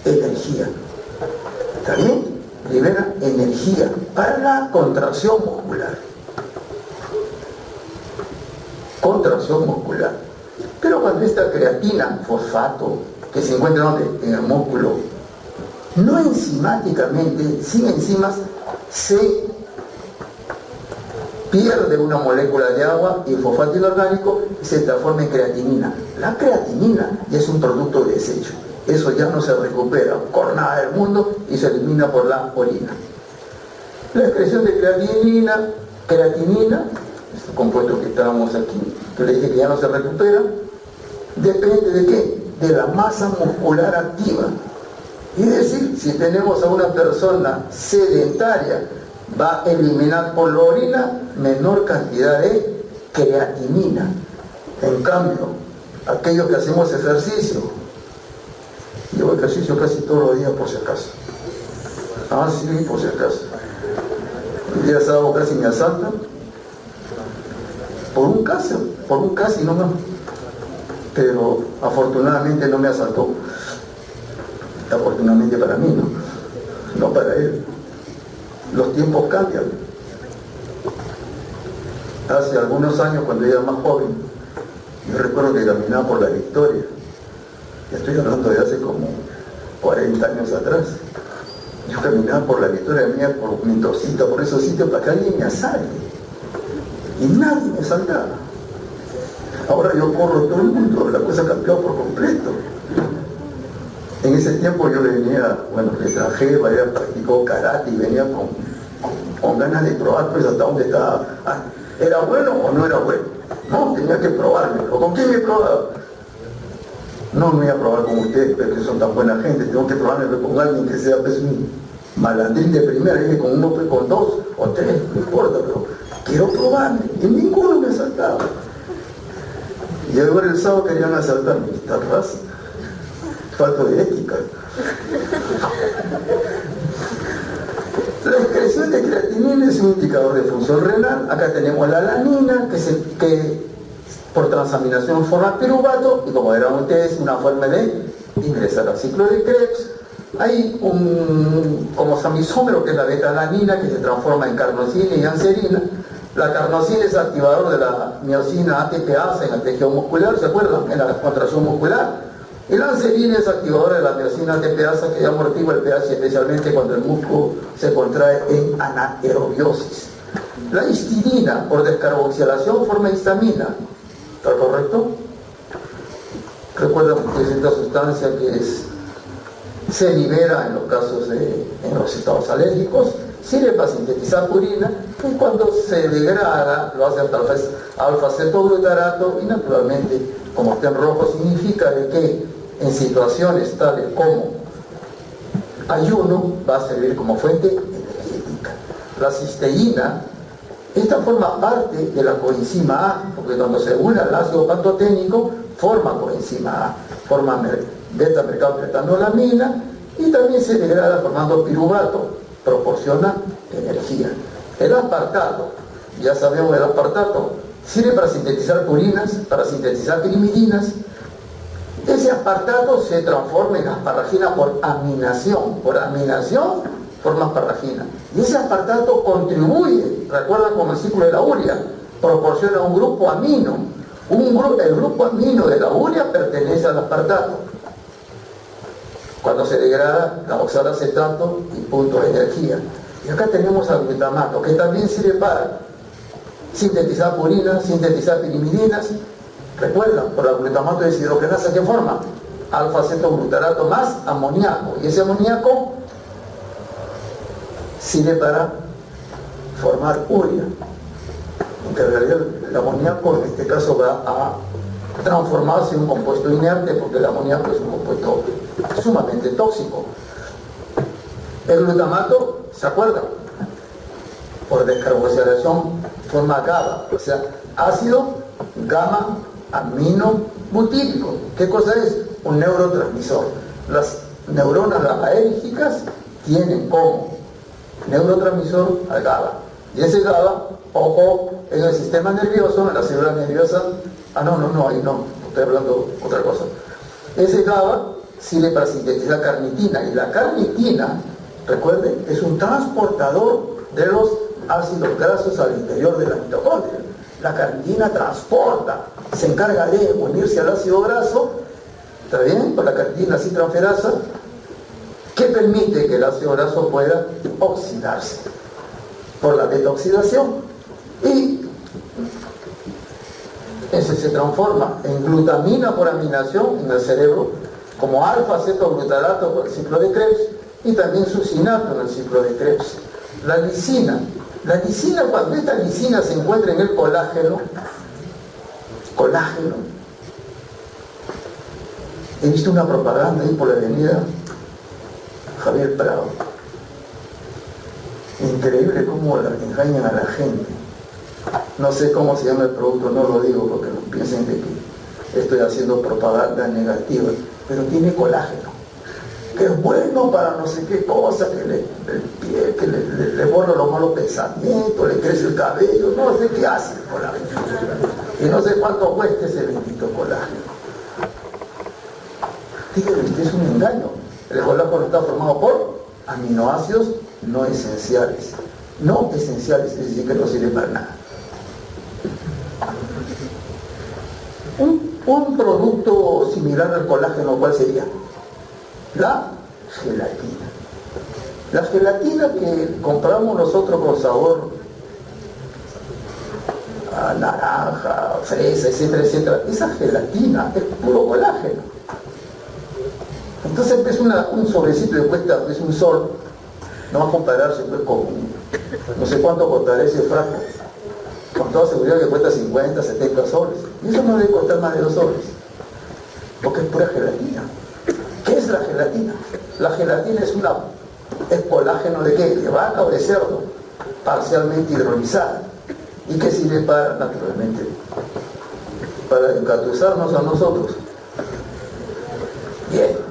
Energía. ¿Está bien? Libera energía para la contracción muscular. Contracción muscular. Pero cuando esta creatina fosfato, que se encuentra ¿dónde? En el músculo, no enzimáticamente, sin enzimas, se pierde una molécula de agua y el fosfato inorgánico se transforma en creatinina. La creatinina ya es un producto de desecho. Eso ya no se recupera por nada del mundo y se elimina por la orina. La excreción de creatinina, este compuesto que estábamos aquí, que le dije que ya no se recupera, depende de qué? De la masa muscular activa. Y decir, si tenemos a una persona sedentaria, va a eliminar por la orina menor cantidad de creatinina. En cambio, aquellos que hacemos ejercicio, yo hago ejercicio casi todos los días por si acaso. Ah, sí, por si acaso. Un día sábado casi me asaltan, por un casi nomás. Pero afortunadamente no me asaltó. Afortunadamente para mí, no para él. Los tiempos cambian. Hace algunos años, cuando yo era más joven, yo recuerdo que caminaba por la Victoria. Ya estoy hablando de hace como 40 años atrás. Yo caminaba por la Victoria mía, por Mentorcita, por esos sitios, para que alguien me asalte. Y nadie me asaltaba. Ahora yo corro todo el mundo, la cosa cambió por completo. En ese tiempo yo venía, le traje, practicó karate y venía con ganas de probar pues hasta dónde estaba. ¿Era bueno o no era bueno? No, tenía que probármelo. ¿Con quién me probaba? No me voy a probar con ustedes, pero que son tan buena gente, tengo que probarme con alguien que sea pues un malandrín de primera, y con uno, pues, con dos o tres, no importa, pero quiero probarme. Y ninguno me asaltaba. Y ahora el sábado querían asaltarme, esta raza. Falta de ética. La excreción de creatinina es un indicador de función renal. Acá tenemos la alanina, que por transaminación forma piruvato, y como verán ustedes, una forma de ingresar al ciclo de Krebs. Hay un como samisómero, que es la beta-alanina, que se transforma en carnosina y anserina. La carnosina es activador de la miosina ATPase en el tejido muscular, ¿se acuerdan? En la contracción muscular. Y la anserina es activadora de la miosina ATPase, que amortigua el pH, especialmente cuando el músculo se contrae en anaerobiosis. La histidina, por descarboxilación, forma histamina. ¿Está correcto? Recuerden que es esta sustancia que se libera en los casos en los estados alérgicos, sirve para sintetizar purina, y cuando se degrada lo hace alfa-cetoglutarato, y naturalmente, como está en rojo, significa de que en situaciones tales como ayuno va a servir como fuente energética. La cisteína, esta forma parte de la coenzima A, porque cuando se une al ácido pantoténico forma coenzima A, forma beta-mercaptanolamina, y también se degrada formando piruvato, proporciona energía. El aspartato, ya sabemos, el aspartato sirve para sintetizar purinas, para sintetizar pirimidinas. Ese aspartato se transforma en asparagina por aminación. Por aminación forma asparagina. Y ese aspartato contribuye, recuerdan como el ciclo de la urea, proporciona un grupo amino. El grupo amino de la urea pertenece al aspartato. Cuando se degrada, la oxalacetato y punto de energía. Y acá tenemos al glutamato, que también sirve para sintetizar purinas, sintetizar pirimidinas. Recuerdan, por la glutamato de deshidrogenasa, ¿qué forma? Alfa-cetoglutarato más amoníaco. Y ese amoníaco sirve para formar urea. Aunque en realidad el amoníaco en este caso va a transformarse en un compuesto inerte, porque el amoníaco es un compuesto sumamente tóxico. El glutamato, ¿se acuerdan? Por descarboxilación forma GABA, o sea, ácido gamma amino butírico. ¿Qué cosa es? Un neurotransmisor. Las neuronas GABAérgicas tienen como neurotransmisor al GABA. Y ese GABA, ojo, en el sistema nervioso, en la célula nerviosa, ahí no, estoy hablando de otra cosa. Ese GABA sirve para sintetizar carnitina, y la carnitina, recuerden, es un transportador de los ácidos grasos al interior de la mitocondria. La carnitina transporta, se encarga de unirse al ácido graso, ¿está bien? Con la carnitina citransferasa, que permite que el ácido graso pueda oxidarse por la beta-oxidación, y ese se transforma en glutamina por aminación en el cerebro, como alfa-cetoglutarato por el ciclo de Krebs, y también succinato en el ciclo de Krebs. La lisina, cuando esta lisina se encuentra en el colágeno, he visto una propaganda ahí por la avenida Javier Prado. Increíble cómo engañan a la gente. No sé cómo se llama el producto, no lo digo porque no piensen de que estoy haciendo propaganda negativa, pero tiene colágeno, que es bueno para no sé qué cosa, que le borra los malos pensamientos, le crece el cabello, no sé qué hace el colágeno. Y no sé cuánto cuesta ese bendito colágeno. Fíjense, es un engaño. El colágeno está formado por aminoácidos no esenciales. No esenciales, es decir, que no sirve para nada. Un producto similar al colágeno, ¿cuál sería? La gelatina. La gelatina que compramos nosotros con sabor a naranja, fresa, etcétera, etcétera, esa gelatina es puro colágeno. Entonces es un sobrecito que cuesta, es un sol, no va a compararse pues, con no sé cuánto costará ese frasco, con toda seguridad que cuesta 50, 70 soles, y eso no debe costar más de 2 soles, porque es pura gelatina. ¿Qué es la gelatina? La gelatina es colágeno ¿de qué? De vaca o de cerdo, parcialmente hidrolizada. ¿Y qué sirve para, naturalmente? Para engatusarnos a nosotros. Bien.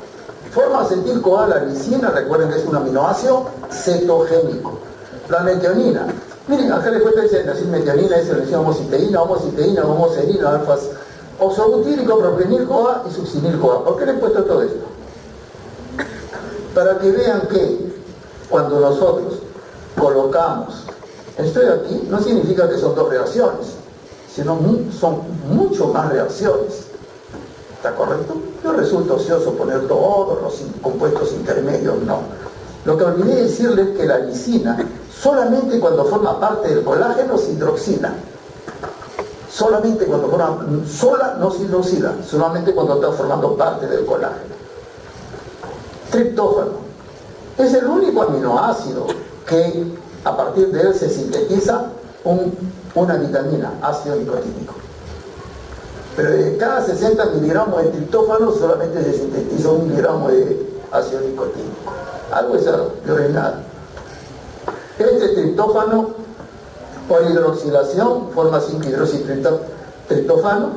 Forma acetil-CoA, la lisina, recuerden que es un aminoácido cetogénico. La metionina. Miren, acá les cuesta decir metionina, es la homociteína, homoserina, alfas, oxobutírico, propenil-CoA y succinil-CoA. ¿Por qué les he puesto todo esto? Para que vean que cuando nosotros colocamos estoy aquí, no significa que son 2 reacciones, sino son mucho más reacciones. ¿Está correcto? No resulta ocioso poner todos los compuestos intermedios, no. Lo que olvidé decirles es que la lisina, solamente cuando forma parte del colágeno se hidroxila. Solamente cuando forma, sola no se hidroxila, solamente cuando está formando parte del colágeno. Triptófano. Es el único aminoácido que a partir de él se sintetiza una vitamina, ácido nicotínico. Pero de cada 60 miligramos de triptófano solamente se sintetiza 1 miligramo de ácido nicotínico. Algo es peor es nada. Este triptófano, por hidroxilación, forma 5-hidroxitriptófano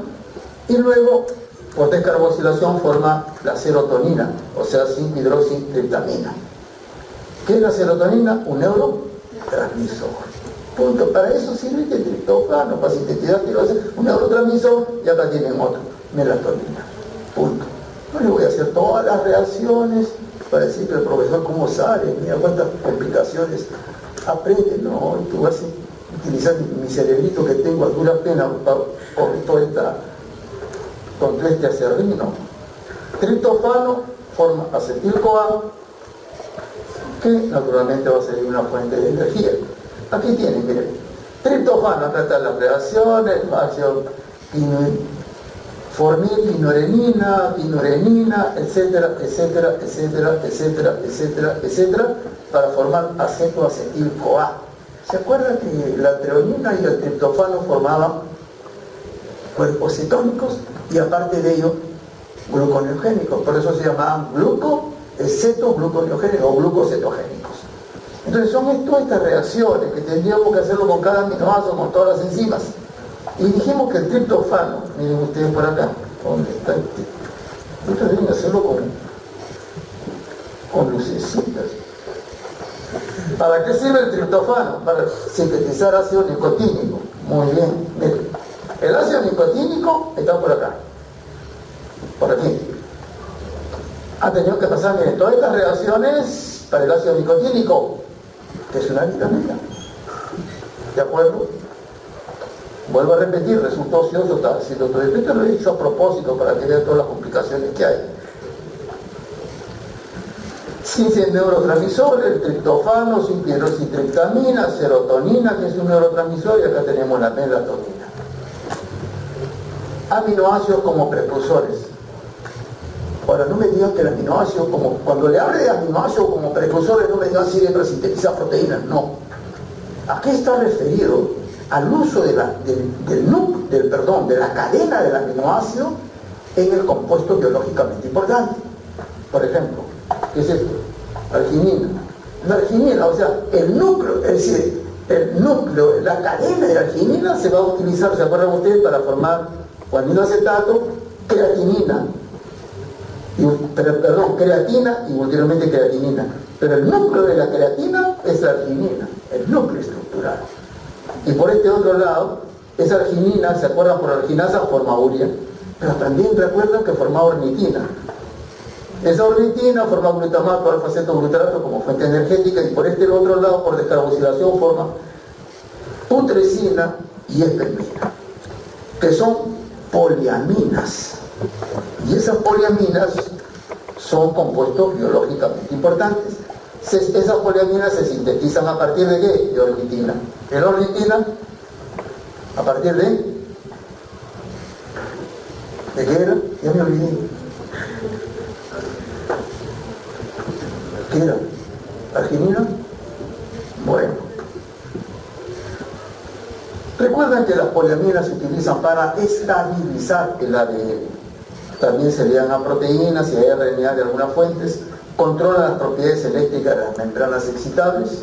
y luego, por descarboxilación, forma la serotonina, o sea, 5-hidroxitriptamina. ¿Qué es la serotonina? Un neurotransmisor. Punto. Para eso sirve el triptófano, para sintetizar un neurotransmisor, y acá tienen otro, melatonina. Punto. No le voy a hacer todas las reacciones para decir que el profesor cómo sale, mira cuántas complicaciones aprende, no, tú vas a utilizar mi cerebrito que tengo a dura pena con todo este acerrino. Triptófano forma acetil-CoA, que naturalmente va a ser una fuente de energía. Aquí tienen, miren, triptófano, acá están las reacciones, formil, pinurenina, etcétera, etcétera, etcétera, etcétera, etcétera, etcétera, para formar acetoacetil-CoA. ¿Se acuerdan que la treonina y el triptófano formaban cuerpos cetónicos y aparte de ello gluconeogénicos? Por eso se llamaban glucogluconeogénicos o glucocetogénicos. Entonces son todas estas reacciones que tendríamos que hacerlo con cada aminoácido, con todas las enzimas. Y dijimos que el triptófano, miren ustedes por acá, ¿dónde está el triptófano? Ustedes deben hacerlo con lucecitas. ¿Para qué sirve el triptófano? Para sintetizar ácido nicotínico. Muy bien, miren. El ácido nicotínico está por acá, por aquí. Ha tenido que pasar, miren, todas estas reacciones para el ácido nicotínico, que es una vitamina. ¿De acuerdo? Vuelvo a repetir, resultó ocioso estar haciendo todo esto. Esto lo he dicho a propósito para que vean todas las complicaciones que hay. Sin neurotransmisores, el triptófano, 5-hidroxitriptamina, serotonina, que es un neurotransmisor, y acá tenemos la melatonina. Aminoácidos como precursores. Ahora, no me digan que el aminoácido, como cuando le hable de aminoácidos como precursores, no me digan sirve para sintetizar proteínas, no. Aquí está referido al uso de la cadena del aminoácido en el compuesto biológicamente importante. Por ejemplo, ¿qué es esto? arginina. La arginina, o sea, el núcleo, es decir, el núcleo, la cadena de arginina se va a utilizar, ¿se acuerdan ustedes? Para formar aminoacetato, creatinina, creatina y ulteriormente creatinina. Pero el núcleo de la creatina es la arginina, el núcleo estructural. Y por este otro lado, esa arginina, ¿se acuerdan? Por arginasa forma urea, pero también recuerdan que forma ornitina. Esa ornitina forma glutamato, alfa-cetoglutarato como fuente energética, y por este otro lado, por descarboxilación, forma putrescina y espermina, que son poliaminas. Y esas poliaminas son compuestos biológicamente importantes. Esas poliaminas se sintetizan a partir de ¿qué? De ornitina. ¿El ornitina? ¿A partir de? ¿De qué era? Ya me olvidé. ¿Qué era? ¿Arginina? Bueno. Recuerden que las poliaminas se utilizan para estabilizar el ADN. También se le dan a proteínas y a RNA de algunas fuentes. Controlan las propiedades eléctricas de las membranas excitables.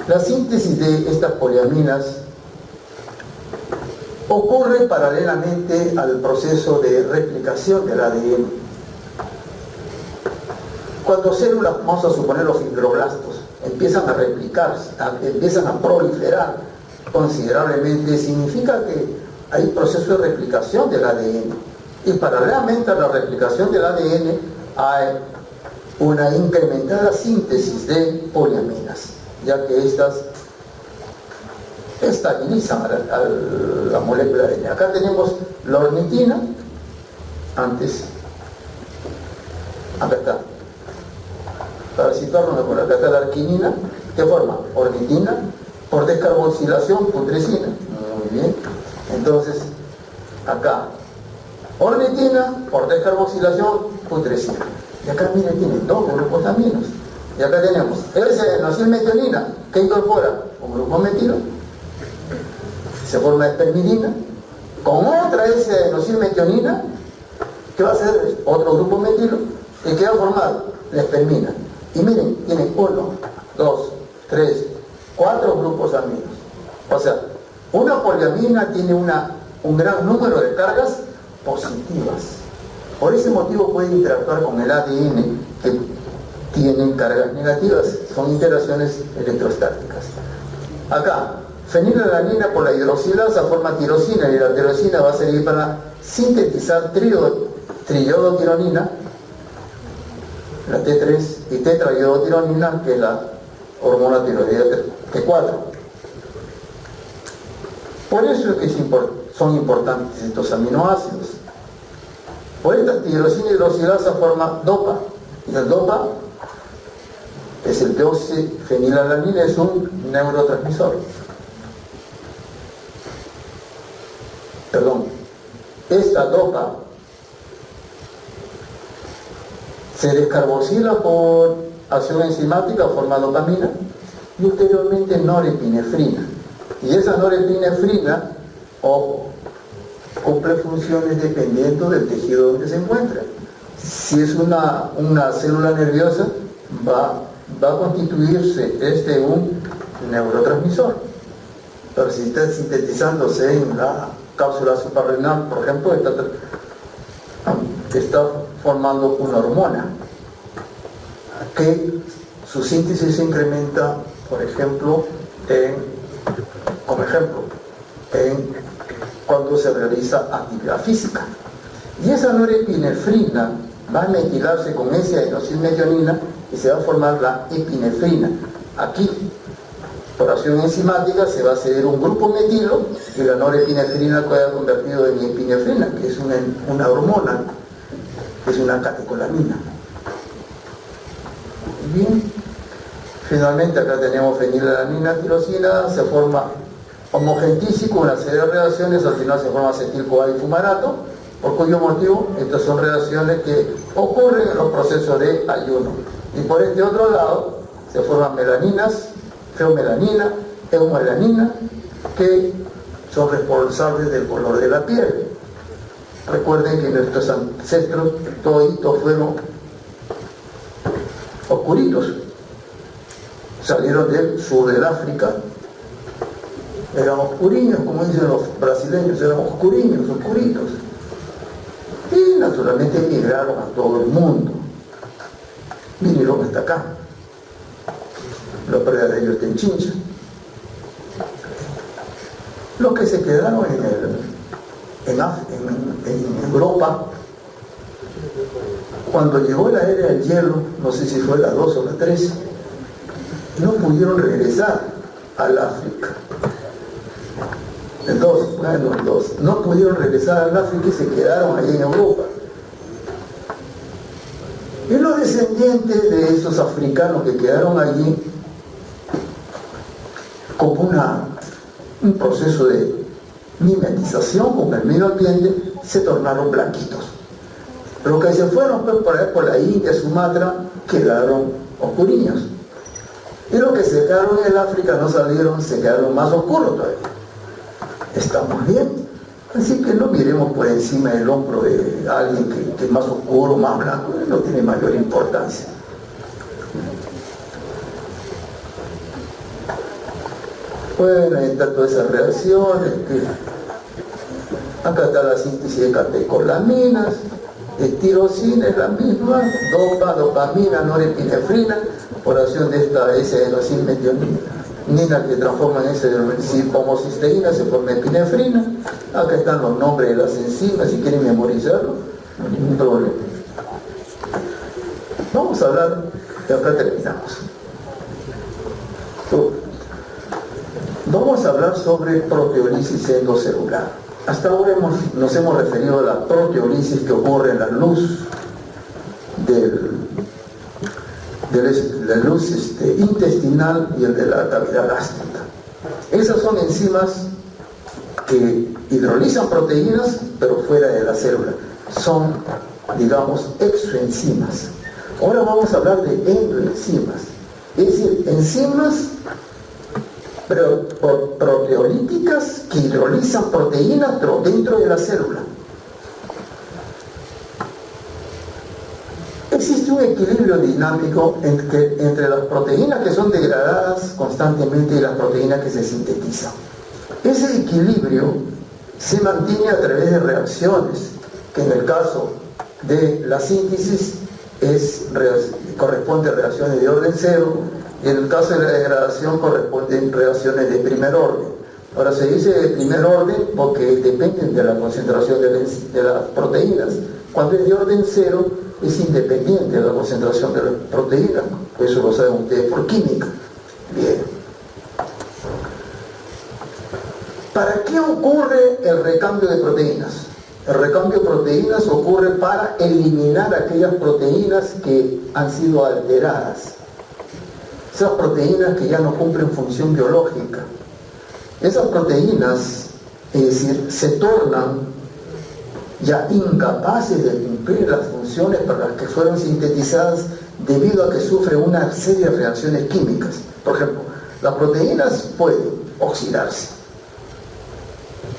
La síntesis de estas poliaminas ocurre paralelamente al proceso de replicación del ADN. Cuando células, vamos a suponer los fibroblastos, empiezan a replicarse, empiezan a proliferar considerablemente, significa que hay proceso de replicación del ADN. Y paralelamente a la replicación del ADN hay una incrementada síntesis de poliaminas, ya que estas estabilizan a la molécula de ADN. Acá tenemos la ornitina, antes, acá está, para situarnos mejor, acá está la arginina, ¿qué forma? Ornitina, por descarboxilación, putrescina, muy bien, entonces, acá, ornitina, por descarboxilación, putrescina. Y acá, miren, tiene dos grupos de aminos. Y acá tenemos S-N-acilmetionina, que incorpora un grupo metilo, se forma espermidina, con otra S-N-acilmetionina, que va a ser otro grupo metilo, y que va a formar la espermina. Y miren, tiene 1, 2, 3, 4 grupos aminos. O sea, una poliamina tiene un gran número de cargas positivas. Por ese motivo puede interactuar con el ADN que tienen cargas negativas. Son interacciones electrostáticas. Acá, fenilalanina por la hidroxilasa forma tirosina, y la tirosina va a servir para sintetizar triodotironina, la T3, y tetraiodotironina, que es la hormona tiroidea T4. Por eso es que son importantes estos aminoácidos. Por esta tirosina hidroxilasa forma DOPA, y el DOPA es el deoxifenilalanina, es un neurotransmisor. Perdón, esta DOPA se descarboxila por acción enzimática, forma dopamina, y ulteriormente norepinefrina. Y esa norepinefrina, ojo, cumple funciones dependiendo del tejido donde se encuentra. Si es una célula nerviosa, va a constituirse un neurotransmisor. Pero si está sintetizándose en la cápsula suprarrenal, por ejemplo, está formando una hormona que su síntesis se incrementa, por ejemplo, cuando se realiza actividad física. Y esa norepinefrina va a metilarse con S-adenosine-metionina y se va a formar la epinefrina. Aquí, por acción enzimática, se va a ceder un grupo metilo y la norepinefrina queda convertido en epinefrina, que es una hormona, que es una catecolamina. Bien, finalmente acá tenemos fenilalanina, tirosina, se forma homogentísico, una serie de reacciones, al final se forma acetil-CoA y fumarato, por cuyo motivo estas son reacciones que ocurren en los procesos de ayuno. Y por este otro lado se forman melaninas, feomelanina, eumelanina, que son responsables del color de la piel. Recuerden que nuestros ancestros toditos fueron oscuritos. Salieron del sur del África, eran oscuriños, como dicen los brasileños, eran oscuriños, oscuritos. Y naturalmente migraron a todo el mundo. Vinieron hasta acá. La pérdida de ellos en Chincha. Los que se quedaron en Europa, cuando llegó la era del hielo, no sé si fue la 2 o la 3, no pudieron regresar al África. No pudieron regresar al África y se quedaron allí en Europa. Y los descendientes de esos africanos que quedaron allí, como un proceso de mimetización con el medio ambiente, se tornaron blanquitos. Los que se fueron por la India, Sumatra, quedaron oscuriños. Y los que se quedaron en el África no salieron, se quedaron más oscuros todavía. Estamos bien. Así que no miremos por encima del hombro de alguien que es más oscuro, más blanco, no tiene mayor importancia. Bueno, ahí están todas esas reacciones. Acá está la síntesis de catecolaminas, de tirosina es la misma, dopamina, norepinefrina, por acción de esta S-adenosinmetionina que transforma en S-homocisteína, se forma epinefrina. Acá están los nombres de las enzimas, si quieren memorizarlo, no hay ningún problema. Vamos a hablar, y acá terminamos. Vamos a hablar sobre proteólisis endocelular. Hasta ahora nos hemos referido a la proteólisis que ocurre en la luz intestinal y el de la cavidad gástrica. Esas son enzimas que hidrolizan proteínas, pero fuera de la célula. Son, digamos, exoenzimas. Ahora vamos a hablar de endoenzimas, es decir, enzimas proteolíticas que hidrolizan proteínas, pero dentro de la célula. Existe un equilibrio dinámico entre las proteínas que son degradadas constantemente y las proteínas que se sintetizan. Ese equilibrio se mantiene a través de reacciones, que en el caso de la síntesis corresponde a reacciones de orden cero, y en el caso de la degradación corresponden reacciones de primer orden. Ahora se dice de primer orden porque dependen de la concentración de las proteínas. Cuando es de orden cero es independiente de la concentración de las proteínas. Eso lo saben ustedes por química. Bien. ¿Para qué ocurre el recambio de proteínas? El recambio de proteínas ocurre para eliminar aquellas proteínas que han sido alteradas. Esas proteínas que ya no cumplen función biológica. Esas proteínas, es decir, se tornan ya incapaces de cumplir las funciones para las que fueron sintetizadas debido a que sufren una serie de reacciones químicas. Por ejemplo, las proteínas pueden oxidarse.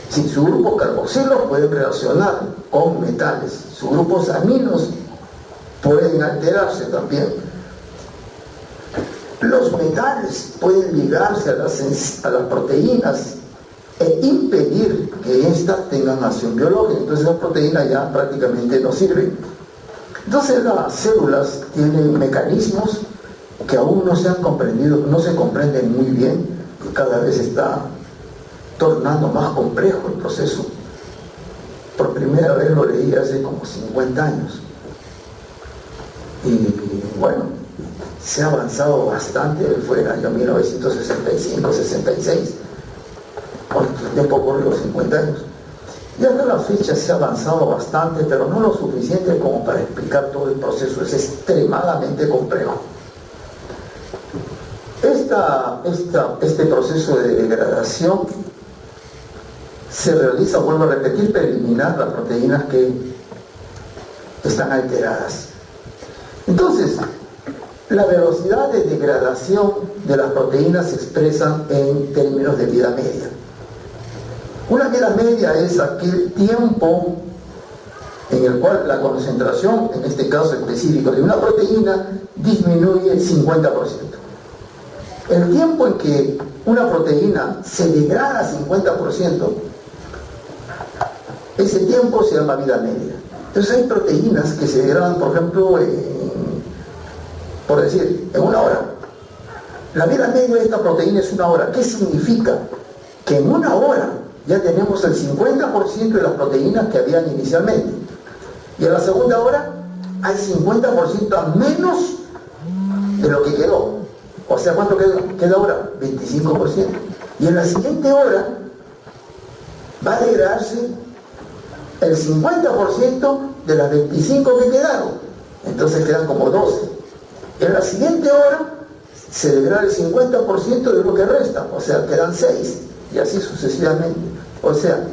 Si sus grupos carboxilos pueden reaccionar con metales, sus grupos aminos pueden alterarse también. Los metales pueden ligarse a las proteínas e impedir que éstas tengan acción biológica. Entonces las proteínas ya prácticamente no sirven. Entonces las células tienen mecanismos que aún no se han comprendido, no se comprenden muy bien, y cada vez está tornando más complejo el proceso. Por primera vez lo leí hace como 50 años. Y bueno, se ha avanzado bastante, fue el año 1965-66, cuando el tiempo ocurrió los 50 años. Y hasta la fecha se ha avanzado bastante, pero no lo suficiente como para explicar todo el proceso, es extremadamente complejo. Este proceso de degradación se realiza, vuelvo a repetir, para eliminar las proteínas que están alteradas. Entonces, la velocidad de degradación de las proteínas se expresa en términos de vida media. Una vida media es aquel tiempo en el cual la concentración, en este caso específico, de una proteína disminuye 50%. El tiempo en que una proteína se degrada 50%, ese tiempo se llama vida media. Entonces hay proteínas que se degradan, por ejemplo, por decir, en una hora. La vida media de esta proteína es una hora. ¿Qué significa? Que en una hora ya tenemos el 50% de las proteínas que habían inicialmente. Y en la segunda hora hay 50% menos de lo que quedó. O sea, ¿cuánto queda ahora? 25%. Y en la siguiente hora va a degradarse el 50% de las 25 que quedaron. Entonces quedan como 12. En la siguiente hora se degrada el 50% de lo que resta. O sea, quedan 6. Y así sucesivamente. O sea,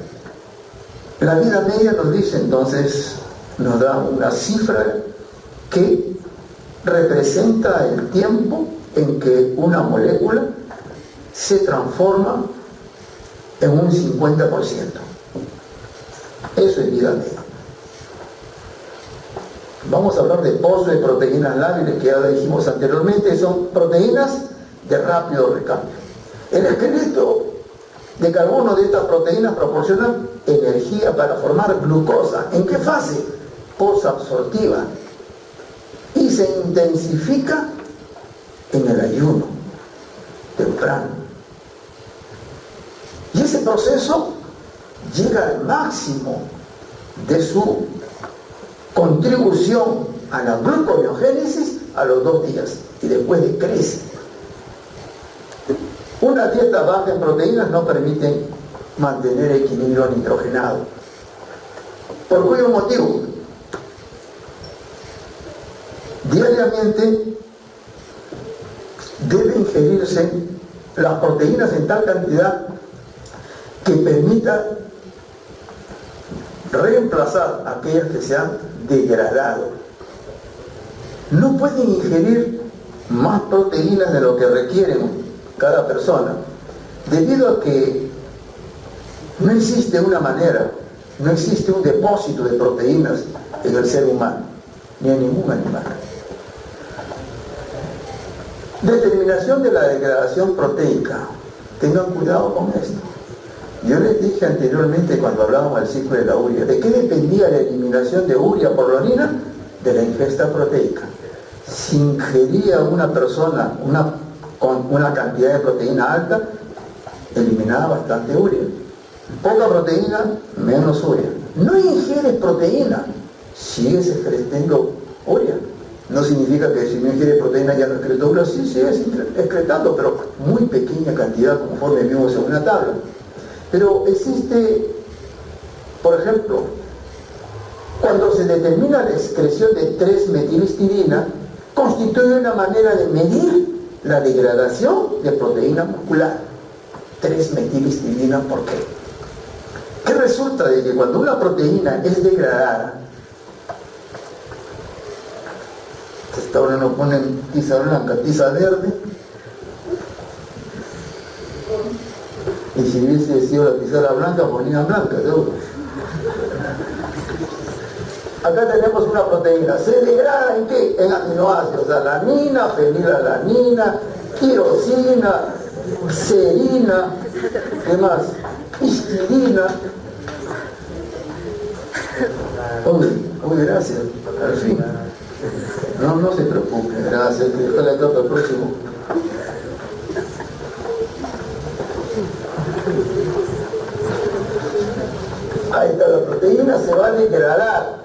la vida media nos dice entonces, nos da una cifra que representa el tiempo en que una molécula se transforma en un 50%. Eso es vida media. Vamos a hablar de pozo de proteínas lábiles, que ya dijimos anteriormente, son proteínas de rápido recambio. El esqueleto de carbono de estas proteínas proporciona energía para formar glucosa. ¿En qué fase? Posabsortiva. Y se intensifica en el ayuno temprano. Y ese proceso llega al máximo de su contribución a la gluconeogénesis a los 2 días y después decrece. Una dieta baja en proteínas no permite mantener equilibrio nitrogenado. ¿Por cuyo motivo? Diariamente debe ingerirse las proteínas en tal cantidad que permita reemplazar aquellas que se han degradado. No pueden ingerir más proteínas de lo que requieren cada persona, debido a que no existe una manera, no existe un depósito de proteínas en el ser humano, ni en ningún animal. Determinación de la degradación proteica. Tengan cuidado con esto. Yo les dije anteriormente, cuando hablábamos del ciclo de la urea, ¿de qué dependía la eliminación de urea por la orina? De la ingesta proteica. Si ingería una persona con una cantidad de proteína alta, eliminaba bastante urea. Poca proteína, menos urea. No ingieres proteína, sigues excretando urea. No significa que si no ingieres proteína ya no excretas urea, sí sigues excretando, pero muy pequeña cantidad, conforme vimos en una tabla. Pero existe, por ejemplo, cuando se determina la excreción de 3-metilhistidina, constituye una manera de medir la degradación de proteína muscular. 3-metilhistidina, ¿por qué? ¿Qué resulta de que cuando una proteína es degradada, hasta ahora no ponen tiza blanca, tiza verde, y si hubiese sido la pizarra blanca, ponían blanca, seguro. Acá tenemos una proteína, ¿se degrada en qué? En aminoácidos, alanina, fenilalanina, tirosina, serina, ¿qué más? Histidina. Uy, gracias, al fin. No se preocupe, gracias, que dejar la etapa al próximo. Ahí está, la proteína se va a degradar.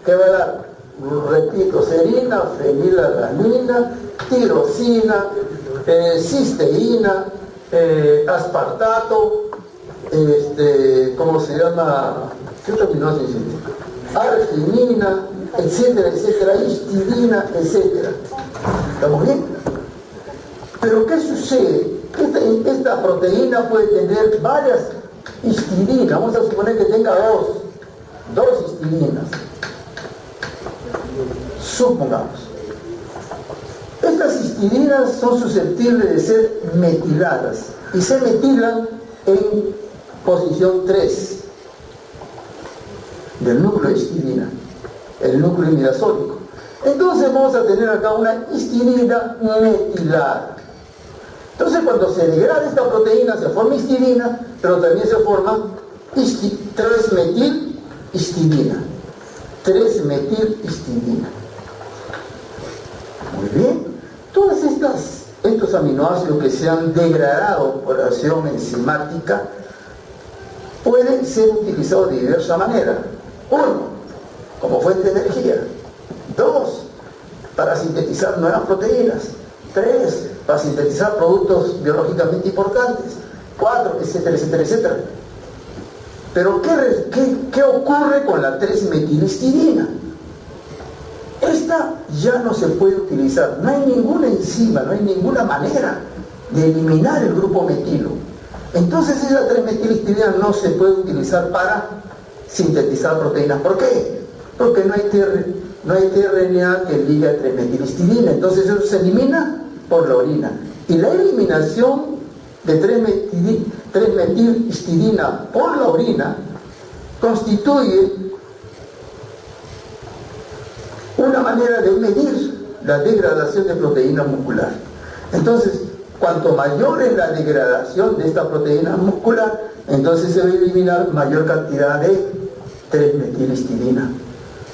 ¿Qué va a dar? Repito, serina, fenilalanina, tirosina, cisteína, aspartato, ¿cómo se llama? ¿Qué otro aminoácido existe? Arginina, etcétera, etcétera, histidina, etcétera. ¿Estamos bien? Pero ¿qué sucede? Esta proteína puede tener varias histidinas. Vamos a suponer que tenga dos histidinas. Supongamos. Estas histidinas son susceptibles de ser metiladas y se metilan en posición 3. del núcleo de histidina, el núcleo imidazólico. Entonces vamos a tener acá una histidina metilada. Entonces cuando se degrada esta proteína se forma histidina, pero también se forma 3-metilhistidina. 3-metilhistidina. Muy bien. Todos estos aminoácidos que se han degradado por acción enzimática pueden ser utilizados de diversa manera. 1, como fuente de energía. 2, para sintetizar nuevas proteínas. 3, para sintetizar productos biológicamente importantes. 4, etcétera, etcétera, etcétera. Pero ¿qué ocurre con la 3-metilhistidina? Esta ya no se puede utilizar. No hay ninguna enzima, no hay ninguna manera de eliminar el grupo metilo. Entonces esa 3-metilhistidina no se puede utilizar para sintetizar proteínas. ¿Por qué? Porque no hay tRNA que ligue a 3-metilhistidina. Entonces eso se elimina por la orina. Y la eliminación de 3-metilhistidina por la orina constituye una manera de medir la degradación de proteína muscular. Entonces, cuanto mayor es la degradación de esta proteína muscular, entonces se va a eliminar mayor cantidad de 3-metilhistidina.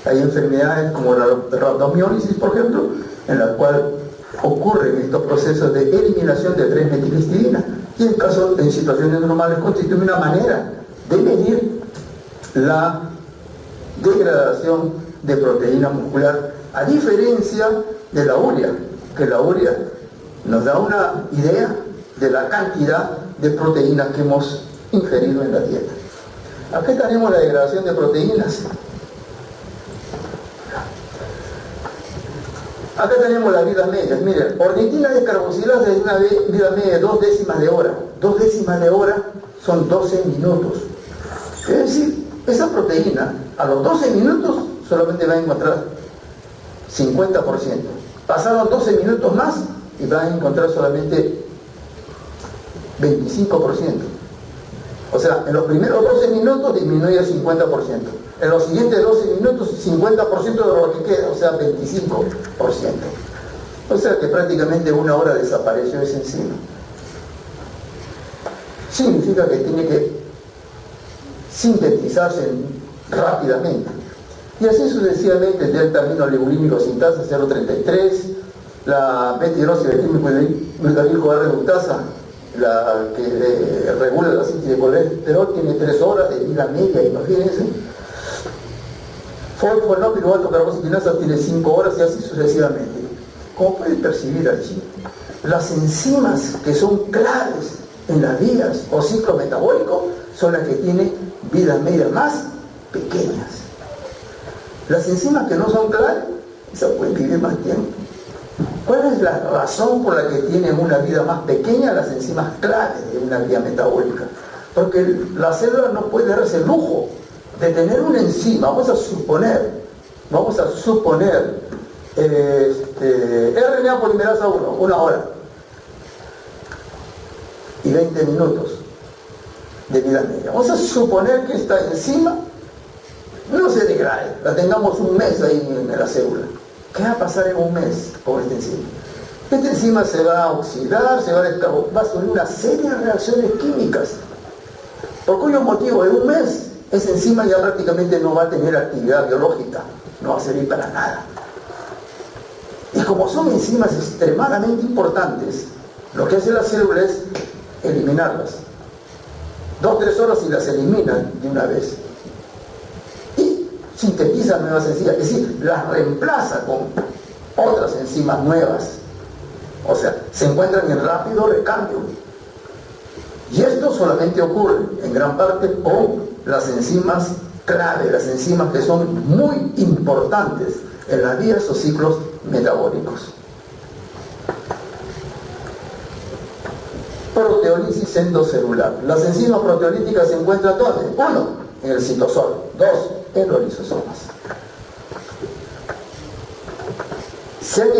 Hay enfermedades como la rhabdomiólisis, por ejemplo, en la cual ocurren estos procesos de eliminación de 3-metilhistidina, y en situaciones normales constituye una manera de medir la degradación de proteína muscular, a diferencia de la urea, que la urea nos da una idea de la cantidad de proteínas que hemos ingerido en la dieta. Aquí tenemos la degradación de proteínas. Acá tenemos las vidas medias. Miren, ornitina descarboxilasa es una vida media de 2 décimas de hora. 2 décimas de hora son 12 minutos. Es decir, esa proteína a los 12 minutos solamente va a encontrar 50%. Pasaron 12 minutos más y van a encontrar solamente 25%. O sea, en los primeros 12 minutos disminuye el 50%. En los siguientes 12 minutos, 50% de lo que queda, o sea, 25%. O sea que prácticamente una hora desapareció esa enzima. Significa que tiene que sintetizarse rápidamente. Y así sucesivamente el delta-aminoleurínico sintasa 0,33, la beta-hidroxibetilmetilglutaril reductasa, la que regula la síntesis de colesterol, tiene 3 horas de vida media, imagínense. Fosfolipídeo carboxitinasa tiene 5 horas y así sucesivamente. Como pueden percibir allí, las enzimas que son claves en las vías o ciclo metabólico son las que tienen vidas medias más pequeñas. Las enzimas que no son claves, esas pueden vivir más tiempo. ¿Cuál es la razón por la que tienen una vida más pequeña las enzimas claves de una vía metabólica? Porque la célula no puede darse el lujo de tener una enzima. Vamos a suponer RNA polimerasa 1, 1 hora y 20 minutos de vida media. Vamos a suponer que esta enzima no se degrade, la tengamos un mes ahí en la célula. ¿Qué va a pasar en un mes con esta enzima? Esta enzima se va a oxidar, va a sufrir una serie de reacciones químicas, por cuyo motivo en un mes esa enzima ya prácticamente no va a tener actividad biológica, no va a servir para nada. Y como son enzimas extremadamente importantes, lo que hace la célula es eliminarlas. 2 o 3 horas y las eliminan de una vez. Y sintetiza nuevas enzimas, es decir, las reemplaza con otras enzimas nuevas. O sea, se encuentran en rápido recambio. Y esto solamente ocurre en gran parte con las enzimas clave, las enzimas que son muy importantes en las vías o ciclos metabólicos. Proteólisis endocelular. Las enzimas proteolíticas se encuentran ¿dónde? 1, en el citosol. 2, en los lisosomas. Se han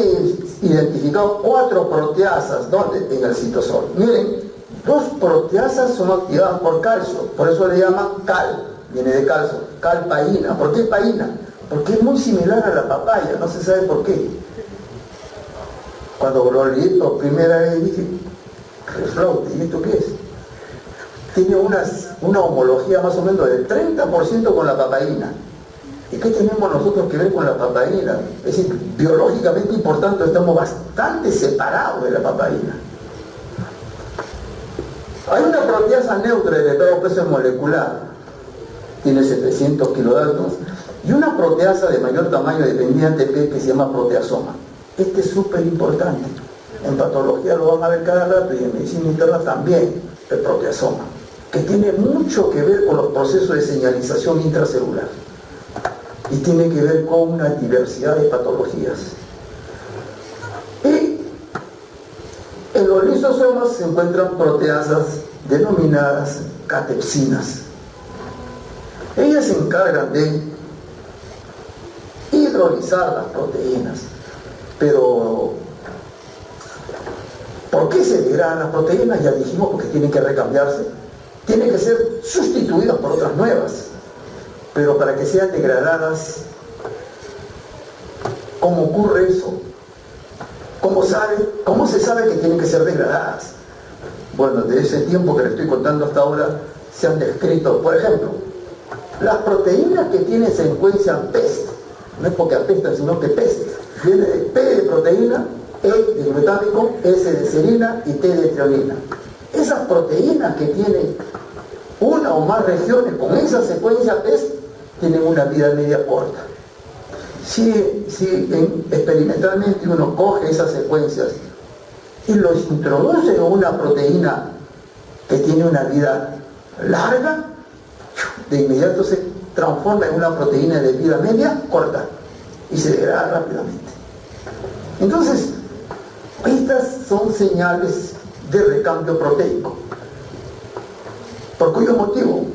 identificado 4 proteasas. ¿Dónde? En el citosol. Miren, 2 proteasas son activadas por calcio, por eso le llaman cal. viene de calzo, calpaína. ¿Por qué paína? Porque es muy similar a la papaya, no se sabe por qué. Cuando lo leí por primera vez dije, reflaute, ¿y esto qué es? Tiene una homología más o menos del 30% con la papaína. ¿Y qué tenemos nosotros que ver con la papaína? Es decir, biológicamente importante, estamos bastante separados de la papaína. Hay una proteasa neutra de elevado peso molecular, tiene 700 kilodaltons, y una proteasa de mayor tamaño dependida de ATP que se llama proteasoma. Este es súper importante. En patología lo van a ver cada rato y en medicina interna también, el proteasoma, que tiene mucho que ver con los procesos de señalización intracelular y tiene que ver con una diversidad de patologías. Y en los lisosomas se encuentran proteasas denominadas catepsinas. Ellas se encargan de hidrolizar las proteínas. Pero, ¿por qué se degradan las proteínas? Ya dijimos, porque tienen que recambiarse. Tienen que ser sustituidas por otras nuevas. Pero para que sean degradadas, ¿cómo ocurre eso? ¿Cómo se sabe que tienen que ser degradadas? Bueno, de ese tiempo que le estoy contando hasta ahora, se han descrito, por ejemplo, las proteínas que tienen secuencia PEST, no es porque apestan, sino que PEST, viene de P de proteína, E de glutámico, S de serina y T de treonina. Esas proteínas que tienen una o más regiones con esa secuencia PEST tienen una vida media corta. Si experimentalmente uno coge esas secuencias y los introduce en una proteína que tiene una vida larga, de inmediato se transforma en una proteína de vida media corta y se degrada rápidamente. Entonces, estas son señales de recambio proteico. ¿Por cuyo motivo?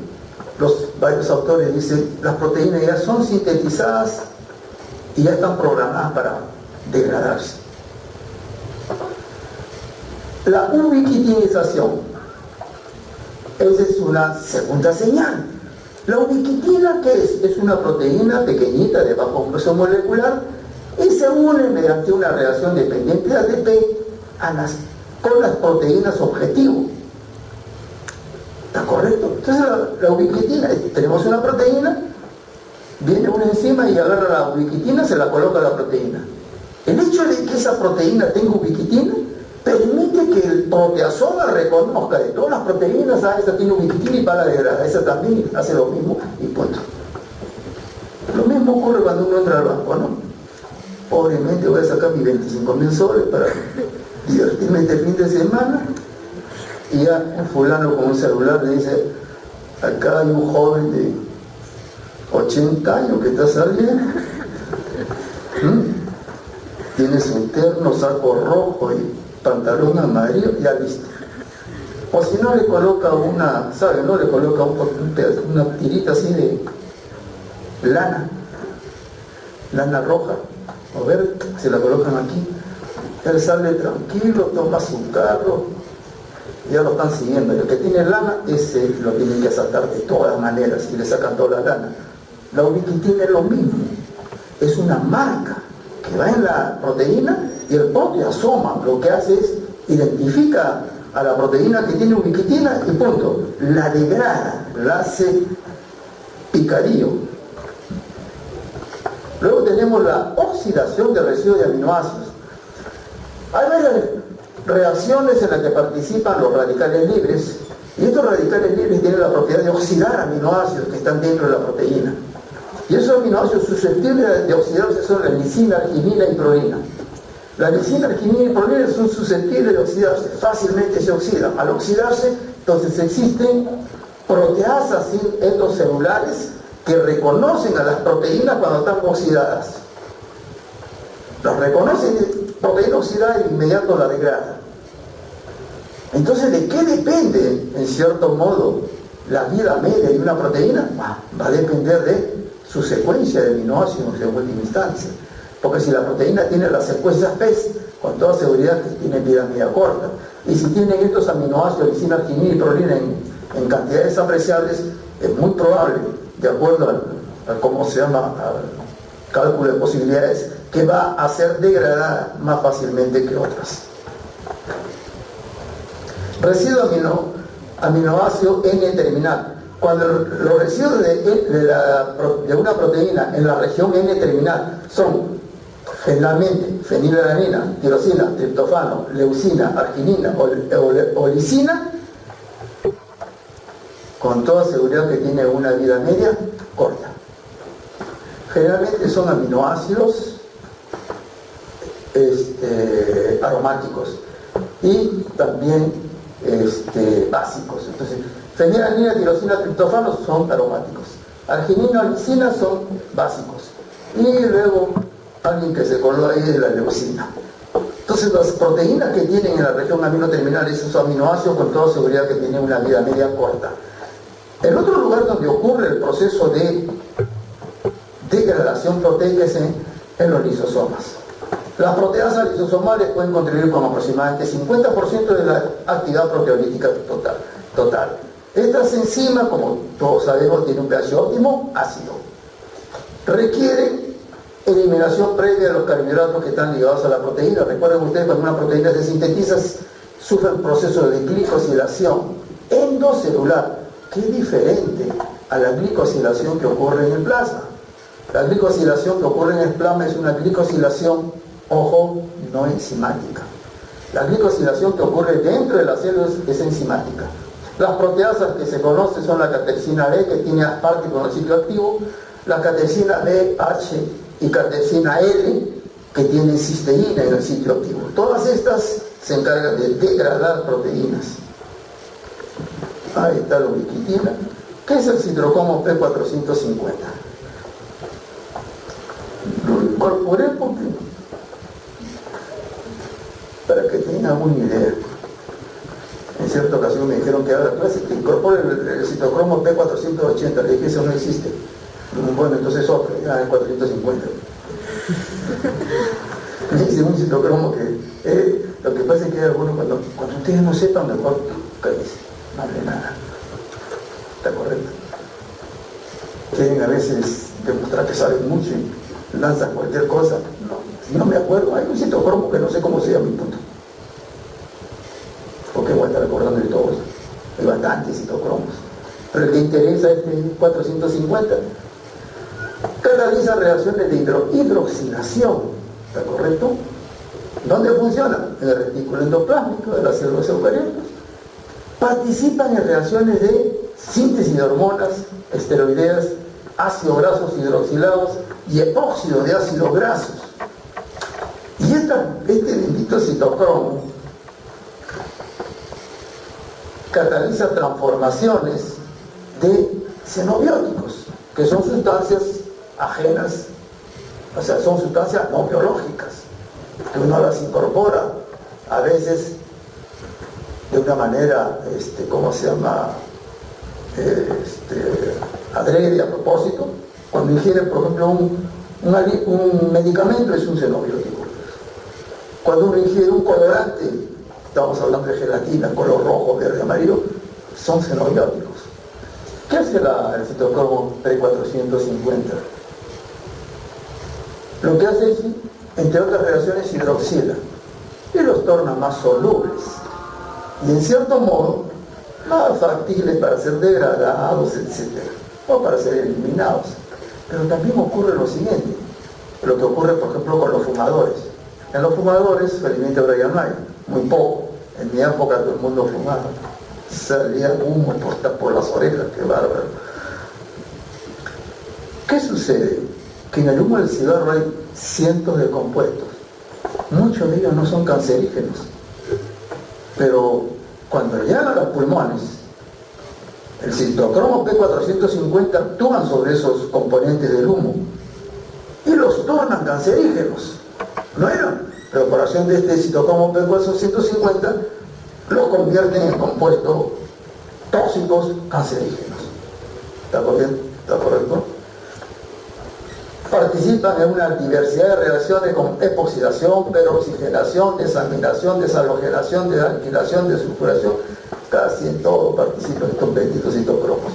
Varios autores dicen, las proteínas ya son sintetizadas y ya están programadas para degradarse. La ubiquitinización, esa es una segunda señal. La ubiquitina, ¿qué es? Es una proteína pequeñita de bajo peso molecular y se une mediante una reacción dependiente de ATP con las proteínas objetivo. ¿Está correcto? Entonces la ubiquitina, tenemos una proteína, viene una enzima y agarra la ubiquitina, se la coloca a la proteína. El hecho de que esa proteína tenga ubiquitina permite que el proteasoma reconozca de todas las proteínas, esa tiene ubiquitina y para degradar, esa también hace lo mismo y punto. Lo mismo ocurre cuando uno entra al banco, ¿no? Obviamente voy a sacar mis 25.000 soles para divertirme este fin de semana y ya un fulano con un celular le dice, acá hay un joven de 80 años que está saliendo, tiene su terno, saco rojo y pantalón amarillo, ya listo. O si no le coloca una, ¿sabe? No le coloca una tirita así de lana roja, o ver, se la colocan aquí. Él sale tranquilo, toma su carro, ya lo están siguiendo. El que tiene lana, ese lo tienen que asaltar de todas maneras y le sacan toda la lana. La ubiquitina es lo mismo, es una marca que va en la proteína y el proteasoma lo que hace es identifica a la proteína que tiene ubiquitina y punto, la degrada, la hace picadillo. Luego tenemos la oxidación de residuos de aminoácidos. Hay varias reacciones en las que participan los radicales libres y estos radicales libres tienen la propiedad de oxidar aminoácidos que están dentro de la proteína. Y esos aminoácidos susceptibles de oxidarse son la lisina, arginina y prolina. La lisina, arginina y prolina son susceptibles de oxidarse, fácilmente se oxidan. Al oxidarse, entonces existen proteasas endocelulares que reconocen a las proteínas cuando están oxidadas. Las reconocen, proteína oxidada y de inmediato la degrada. Entonces, ¿de qué depende, en cierto modo, la vida media de una proteína? Va a depender de su secuencia de aminoácidos en última instancia. Porque si la proteína tiene las secuencias PES, con toda seguridad que tiene vida media corta. Y si tienen estos aminoácidos, lisina, arginina y prolina en cantidades apreciables, es muy probable de acuerdo al cómo se llama, al cálculo de posibilidades, que va a ser degradada más fácilmente que otras. Residuo aminoácido N-terminal. Cuando los residuos de una proteína en la región N-terminal son generalmente fenilalanina, tirosina, triptofano, leucina, arginina o lisina, con toda seguridad que tiene una vida media corta. Generalmente son aminoácidos aromáticos y también básicos. Entonces, fenilalanina, tirosina, triptofano son aromáticos. Arginina, lisina son básicos. Y luego alguien que se coló ahí de la leucina. Entonces las proteínas que tienen en la región aminoterminal, esos aminoácidos, con toda seguridad que tienen una vida media corta. El otro lugar donde ocurre el proceso de degradación proteica es en los lisosomas. Las proteasas lisosomales pueden contribuir con aproximadamente 50% de la actividad proteolítica total. Estas enzimas, como todos sabemos, tienen un pH óptimo ácido. Requieren eliminación previa de los carbohidratos que están ligados a la proteína. Recuerden ustedes, cuando una proteína se sintetiza, sufre el proceso de glicosilación endocelular, que es diferente a la glicosilación que ocurre en el plasma. La glicosilación que ocurre en el plasma es una glicosilación, ojo, no enzimática. La glicosilación que ocurre dentro de las células es enzimática. Las proteasas que se conocen son la catexina B, que tiene parte con el ciclo activo, la catexina B, H y catexina L, que tienen cisteína en el sitio activo. Todas estas se encargan de degradar proteínas. Ahí está la ubiquitina, que es el citrocromo P450. Lo incorporé para que tengan una idea. En cierta ocasión me dijeron que haga clase, que incorpore el citocromo P480. Le dije, eso no existe. Bueno, entonces otro, ya el 450. Me dice un citocromo que lo que pasa es que hay algunos, cuando ustedes no sepan, mejor cállense, no hable nada. ¿Está correcto? Quieren a veces demostrar que saben mucho y lanzan cualquier cosa. No me acuerdo, hay un citocromo que no sé cómo se llama, punto. Porque voy a estar recordando de todos. Hay bastantes citocromos. Pero el que interesa es el 450. Cataliza reacciones de hidroxilación. ¿Está correcto? ¿Dónde funciona? En el retículo endoplásmico de las células eucariotas. Participan en reacciones de síntesis de hormonas esteroideas, ácidos grasos hidroxilados y epóxido de ácidos grasos. Y este bendito citocromo cataliza transformaciones de xenobióticos, que son sustancias ajenas, o sea, son sustancias no biológicas, que uno las incorpora a veces de una manera, ¿cómo se llama? Adrede, a propósito. Cuando ingiere, por ejemplo, un medicamento, es un xenobiótico. Cuando uno ingiere un colorante, estamos hablando de gelatina, color rojo, verde, amarillo, son xenobióticos. ¿Qué hace el citocromo P450? Lo que hace es, entre otras reacciones, hidroxila y los torna más solubles y, en cierto modo, más factibles para ser degradados, etc., o para ser eliminados. Pero también ocurre lo siguiente, lo que ocurre, por ejemplo, con los fumadores. En los fumadores, felizmente ahora ya no hay, muy poco. En mi época todo el mundo fumaba, salía humo por las orejas, qué bárbaro. ¿Qué sucede? Que en el humo del cigarro hay cientos de compuestos. Muchos de ellos no son cancerígenos, pero cuando llegan a los pulmones, el citocromo P450 actúan sobre esos componentes del humo y los tornan cancerígenos. No eran, pero por acción de este citocromo P450 los convierten en compuestos tóxicos cancerígenos. ¿Está correcto? Participan en una diversidad de reacciones como epoxidación, peroxigenación, desaminación, desalogenación, desalquilación, desulfuración. Casi en todo participan estos benditos citocromos.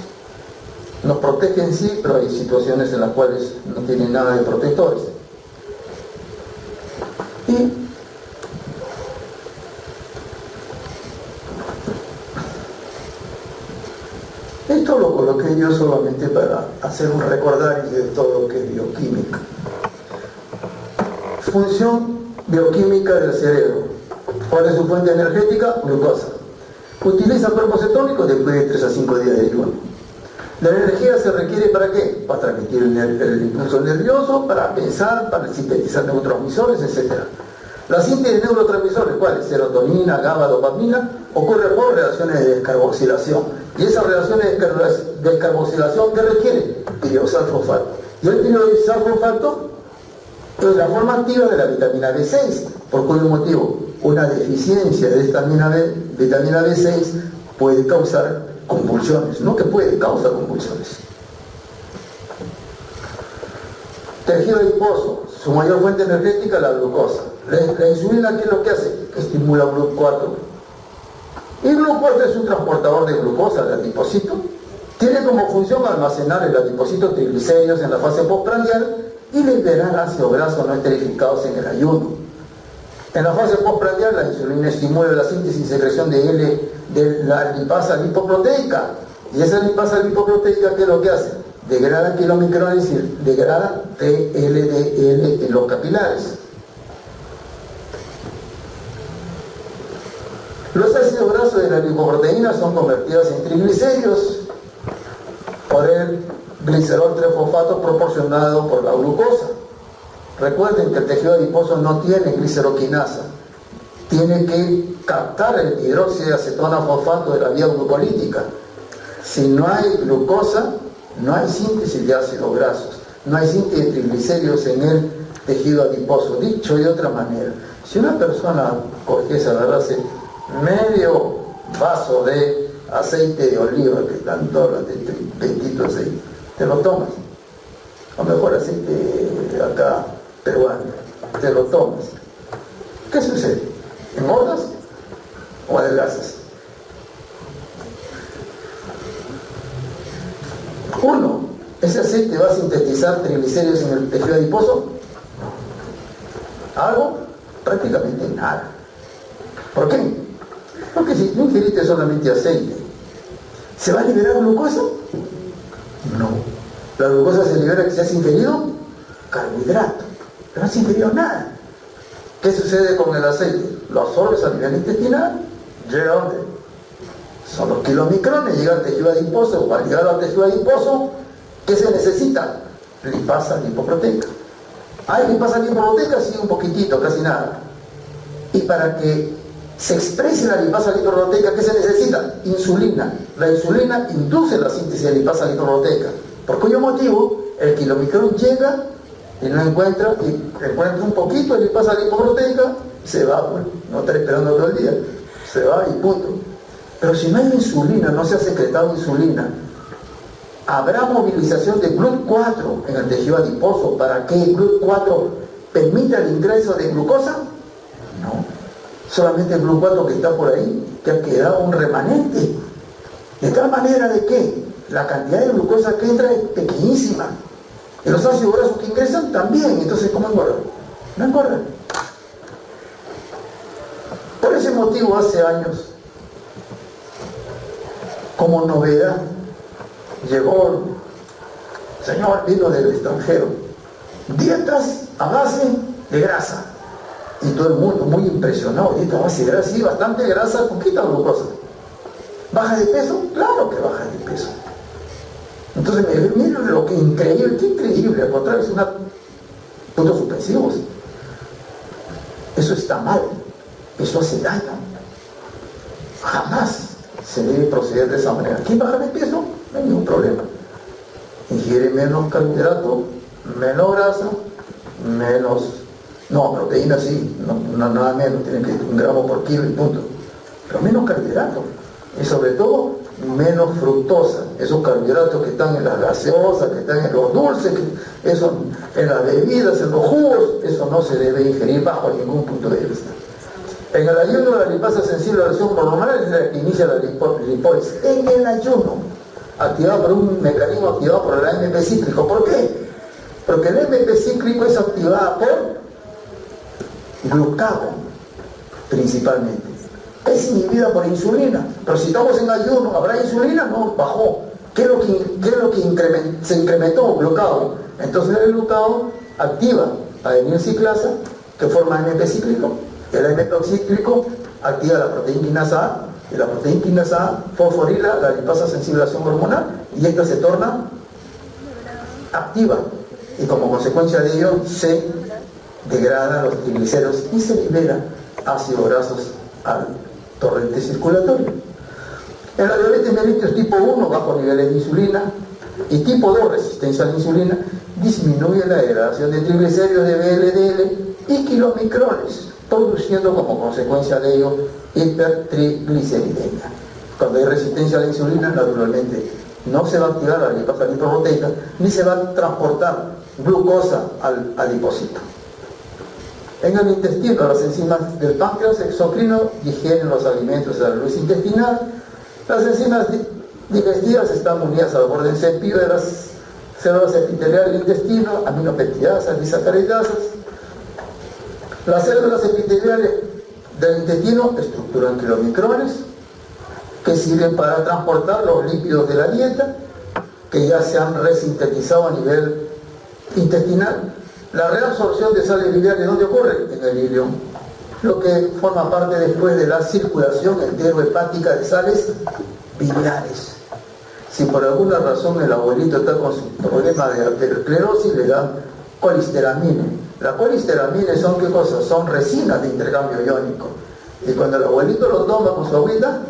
Nos protege en sí, pero hay situaciones en las cuales no tiene nada de protectores. Y esto lo coloqué yo solamente para hacer un recordario de todo lo que es bioquímica. Función bioquímica del cerebro. ¿Cuál es su fuente energética? Glucosa. Utiliza cuerpos cetónicos después de 3 a 5 días de ayuno. La energía se requiere ¿para qué? Para transmitir el impulso nervioso, para pensar, para sintetizar neurotransmisores, etc. La síntesis de neurotransmisores, ¿cuáles? Serotonina, GABA, dopamina, ocurre por reacciones de descarboxilación. Y esas reacciones de descarboxilación, ¿qué requieren? Tiosalfosfato. Y el tiosalfosfato es la forma activa de la vitamina B6, por cuyo motivo una deficiencia de esta vitamina B6 puede causar convulsiones, no que puede causar convulsiones. Tejido adiposo, su mayor fuente energética, la glucosa. La insulina, ¿qué es lo que hace? Estimula GLUT4. Y GLUT4 es un transportador de glucosa del adipocito. Tiene como función almacenar el adipocito triglicéridos en la fase postprandial y liberar ácidos grasos no esterificados en el ayuno. En la fase postprandial, la insulina estimula la síntesis y secreción de la lipasa lipoproteica. Y esa lipasa lipoproteica, ¿qué es lo que hace? Degrada kilomicrones, es decir, degrada LDL en los capilares. Los ácidos grasos de la lipoproteína son convertidos en triglicéridos por el glicerol 3-fosfato proporcionado por la glucosa. Recuerden que el tejido adiposo no tiene gliceroquinasa, tiene que captar el hidróxido de acetona fosfato de la vía glucolítica. Si no hay glucosa, no hay síntesis de ácidos grasos, no hay síntesis de triglicéridos en el tejido adiposo. Dicho de otra manera, si una persona cogiese, agarrase medio vaso de aceite de oliva, que tanto hablan de bendito aceite, te lo tomas, o mejor aceite acá peruano, te lo tomas, ¿qué sucede? ¿Engordas o adelgazas? Uno, ¿ese aceite va a sintetizar triglicéridos en el tejido adiposo? ¿Algo? Prácticamente nada. ¿Por qué? Porque si tú ingeriste solamente aceite, ¿se va a liberar glucosa? No. La glucosa se libera que se has ingerido carbohidrato, pero no has ingerido nada. ¿Qué sucede con el aceite? Lo absorbes a nivel intestinal, llega a dónde? Son los kilomicrones, llega al tejido adiposo. Para llegar al tejido adiposo, ¿qué se necesita? Lipasa lipoproteica. ¿Hay lipasa lipoproteica? Sí, un poquitito, casi nada. Y para que se exprese la lipasa lipoproteica, ¿qué se necesita? Insulina. La insulina induce la síntesis de lipasa lipoproteica, por cuyo motivo el kilomicrón llega y no encuentra un poquito de lipasa lipoproteica, se va, pues, no está esperando todo el día, se va y punto. Pero si no hay insulina, no se ha secretado insulina, ¿habrá movilización de GLUT4 en el tejido adiposo para que el GLUT4 permita el ingreso de glucosa? No. Solamente el GLUT4 que está por ahí, que ha quedado un remanente. De tal manera de que la cantidad de glucosa que entra es pequeñísima. Y los ácidos grasos que ingresan también. Entonces, ¿cómo engordan? No engordan. Por ese motivo, hace años, como novedad, llegó, señor, vino del extranjero, dietas a base de grasa. Y todo el mundo muy impresionado, dieta a base de grasa, sí, bastante grasa, poquita glucosa. ¿Baja de peso? Claro que baja de peso. Entonces, miren lo que increíble, qué increíble, al contrario, es puntos suspensivos. Eso está mal, eso hace daño. Jamás se debe proceder de esa manera. ¿Quién baja de peso? No hay ningún problema. Ingiere menos carbohidrato, menos grasa, menos... No, proteína sí, nada menos, tiene que 1 gramo por kilo y punto. Pero menos carbohidrato. Y sobre todo, menos fructosa. Esos carbohidratos que están en las gaseosas, que están en los dulces, eso en las bebidas, en los jugos, eso no se debe ingerir bajo ningún punto de vista. En el ayuno, la lipasa sensible a la acción hormonal es la que inicia la lipólisis. En el ayuno. activada por un mecanismo activado por el AMP cíclico. ¿Por qué? Porque el AMP cíclico es activada por glucagón, principalmente. Es inhibida por insulina, pero si estamos en ayuno, ¿habrá insulina? No, bajó. ¿Qué es lo que se incrementó? Glucagón. Entonces el glucagón activa adenilciclasa, que forma AMP cíclico. El AMP cíclico activa la proteína quinasa A, y la proteína quinasa A fosforila la lipasa sensible a acción hormonal, y esta se torna activa, y como consecuencia de ello se degrada los triglicéridos y se libera ácidos grasos al torrente circulatorio. En la diabetes mellitus tipo 1, bajo niveles de insulina, y tipo 2, resistencia a la insulina, disminuye la degradación de triglicéridos de VLDL y kilomicrones, produciendo como consecuencia de ello hipertrigliceridemia. Cuando hay resistencia a la insulina, naturalmente no se va a activar la lipasa lipoproteica, ni se va a transportar glucosa al adipocito. En el intestino, las enzimas del páncreas exocrino digieren los alimentos de la luz intestinal. Las enzimas digestivas están unidas al borde cepillo de las células epiteliales del intestino, aminopeptidasas, disacaridasas. Las células epiteliales del intestino estructuran kilomicrones que sirven para transportar los lípidos de la dieta que ya se han resintetizado a nivel intestinal. La reabsorción de sales biliares, ¿dónde ocurre? En el ileum, lo que forma parte después de la circulación enterohepática de sales biliares. Si por alguna razón el abuelito está con su problema de arteriosclerosis, le dan colisteramina. La colisteramina son, ¿qué cosas? Son resinas de intercambio iónico. Y cuando el abuelito lo toma con su agüita,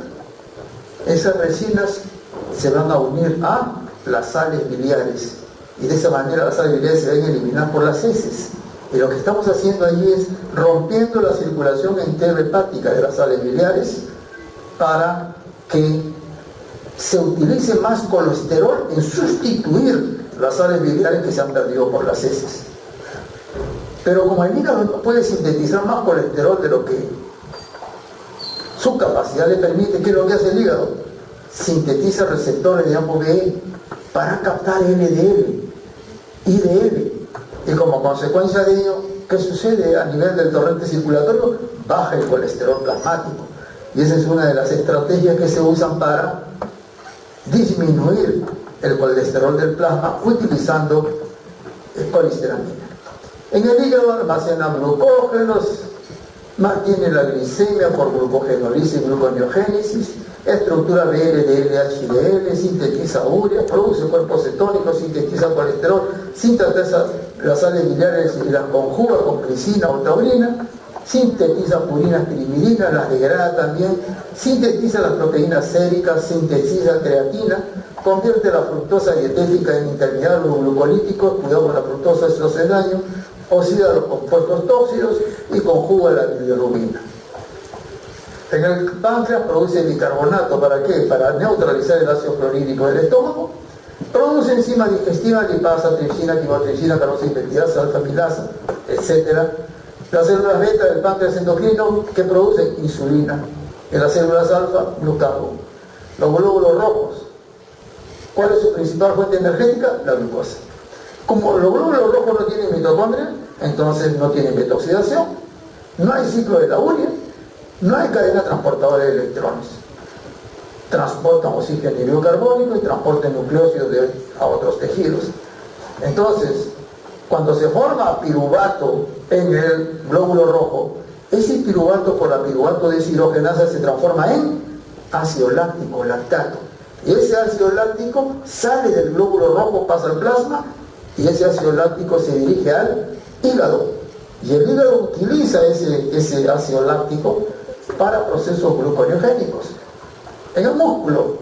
esas resinas se van a unir a las sales biliares. Y de esa manera las sales biliares se van a eliminar por las heces. Y lo que estamos haciendo allí es rompiendo la circulación enterohepática de las sales biliares para que se utilice más colesterol en sustituir las sales biliares que se han perdido por las heces. Pero como el hígado no puede sintetizar más colesterol de lo que su capacidad le permite, ¿qué es lo que hace el hígado? Sintetiza receptores de ApoB para captar LDL, IDL, y como consecuencia de ello, ¿qué sucede? A nivel del torrente circulatorio, baja el colesterol plasmático. Y esa es una de las estrategias que se usan para disminuir el colesterol del plasma utilizando colisteramina. En el hígado almacena glucógenos, mantiene la glicemia por glucogenólisis y gluconeogénesis, estructura VLDL, HDL, sintetiza urea, produce cuerpos cetónicos, sintetiza colesterol, sintetiza las sales biliares y las conjuga con glicina o taurina, sintetiza purinas pirimidina, las degrada también, sintetiza las proteínas séricas, sintetiza creatina, convierte la fructosa dietética en intermediarios glucolíticos, cuidado con la fructosa, eso hace daño, oxida los compuestos tóxicos y conjuga la bilirrubina. En el páncreas produce bicarbonato, ¿para qué? Para neutralizar el ácido clorhídrico del estómago. Produce enzimas digestivas, lipasa, tripsina, quimotripsina, carnosina peptidasa, alfa-amilasa, etc. Las células beta del páncreas endocrino, que producen insulina. En las células alfa, glucagón. Los glóbulos rojos, ¿cuál es su principal fuente energética? La glucosa. Como los glóbulos rojos no tienen mitocondria, entonces no tienen beta-oxidación, no hay ciclo de la urea, no hay cadena transportadora de electrones. Transportan oxígeno y biocarbónico y transportan nucleócidos a otros tejidos. Entonces, cuando se forma piruvato en el glóbulo rojo, ese piruvato por la piruvato deshidrogenasa se transforma en ácido láctico, lactato. Y ese ácido láctico sale del glóbulo rojo, pasa al plasma, y ese ácido láctico se dirige al hígado. Y el hígado utiliza ese ácido láctico para procesos gluconeogénicos. En el músculo,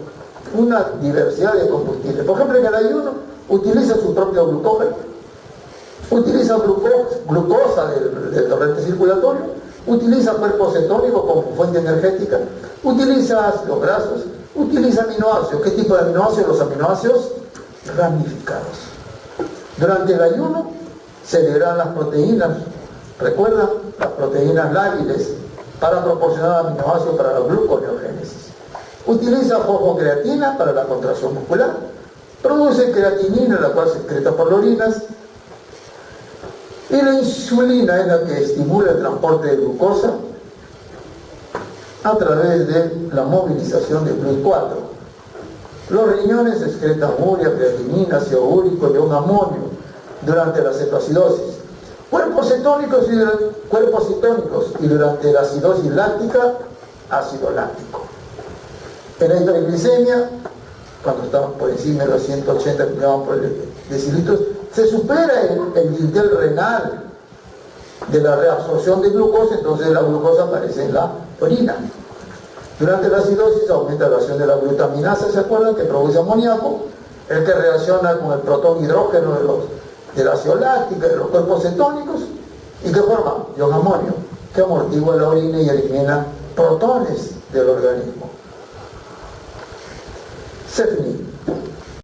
una diversidad de combustibles. Por ejemplo, en el ayuno, utiliza su propio glucógeno, utiliza glucosa del torrente circulatorio, utiliza cuerpos cetónicos como fuente energética, utiliza ácidos grasos, utiliza aminoácidos. ¿Qué tipo de aminoácidos? Los aminoácidos ramificados. Durante el ayuno se degradan las proteínas, ¿recuerdan? Las proteínas lábiles para proporcionar aminoácidos para la gluconeogénesis. Utiliza fosfocreatina para la contracción muscular. Produce creatinina, la cual se excreta por las orinas. Y la insulina es la que estimula el transporte de glucosa a través de la movilización de GLUT4. Los riñones excretan urea, creatinina, ácido úrico, ion amonio durante la cetoacidosis. Cuerpos cetónicos y durante la acidosis láctica, ácido láctico. En la hiperglicemia, cuando estamos por encima de los 180 mg por decilitros, se supera el dintel renal de la reabsorción de glucosa, entonces la glucosa aparece en la orina. Durante la acidosis aumenta la acción de la glutaminasa, ¿se acuerdan? Que produce amoníaco, el que reacciona con el protón hidrógeno de la ácido láctica, de los cuerpos cetónicos, y que forma ion amonio, que amortigua la orina y elimina protones del organismo. CEFNI.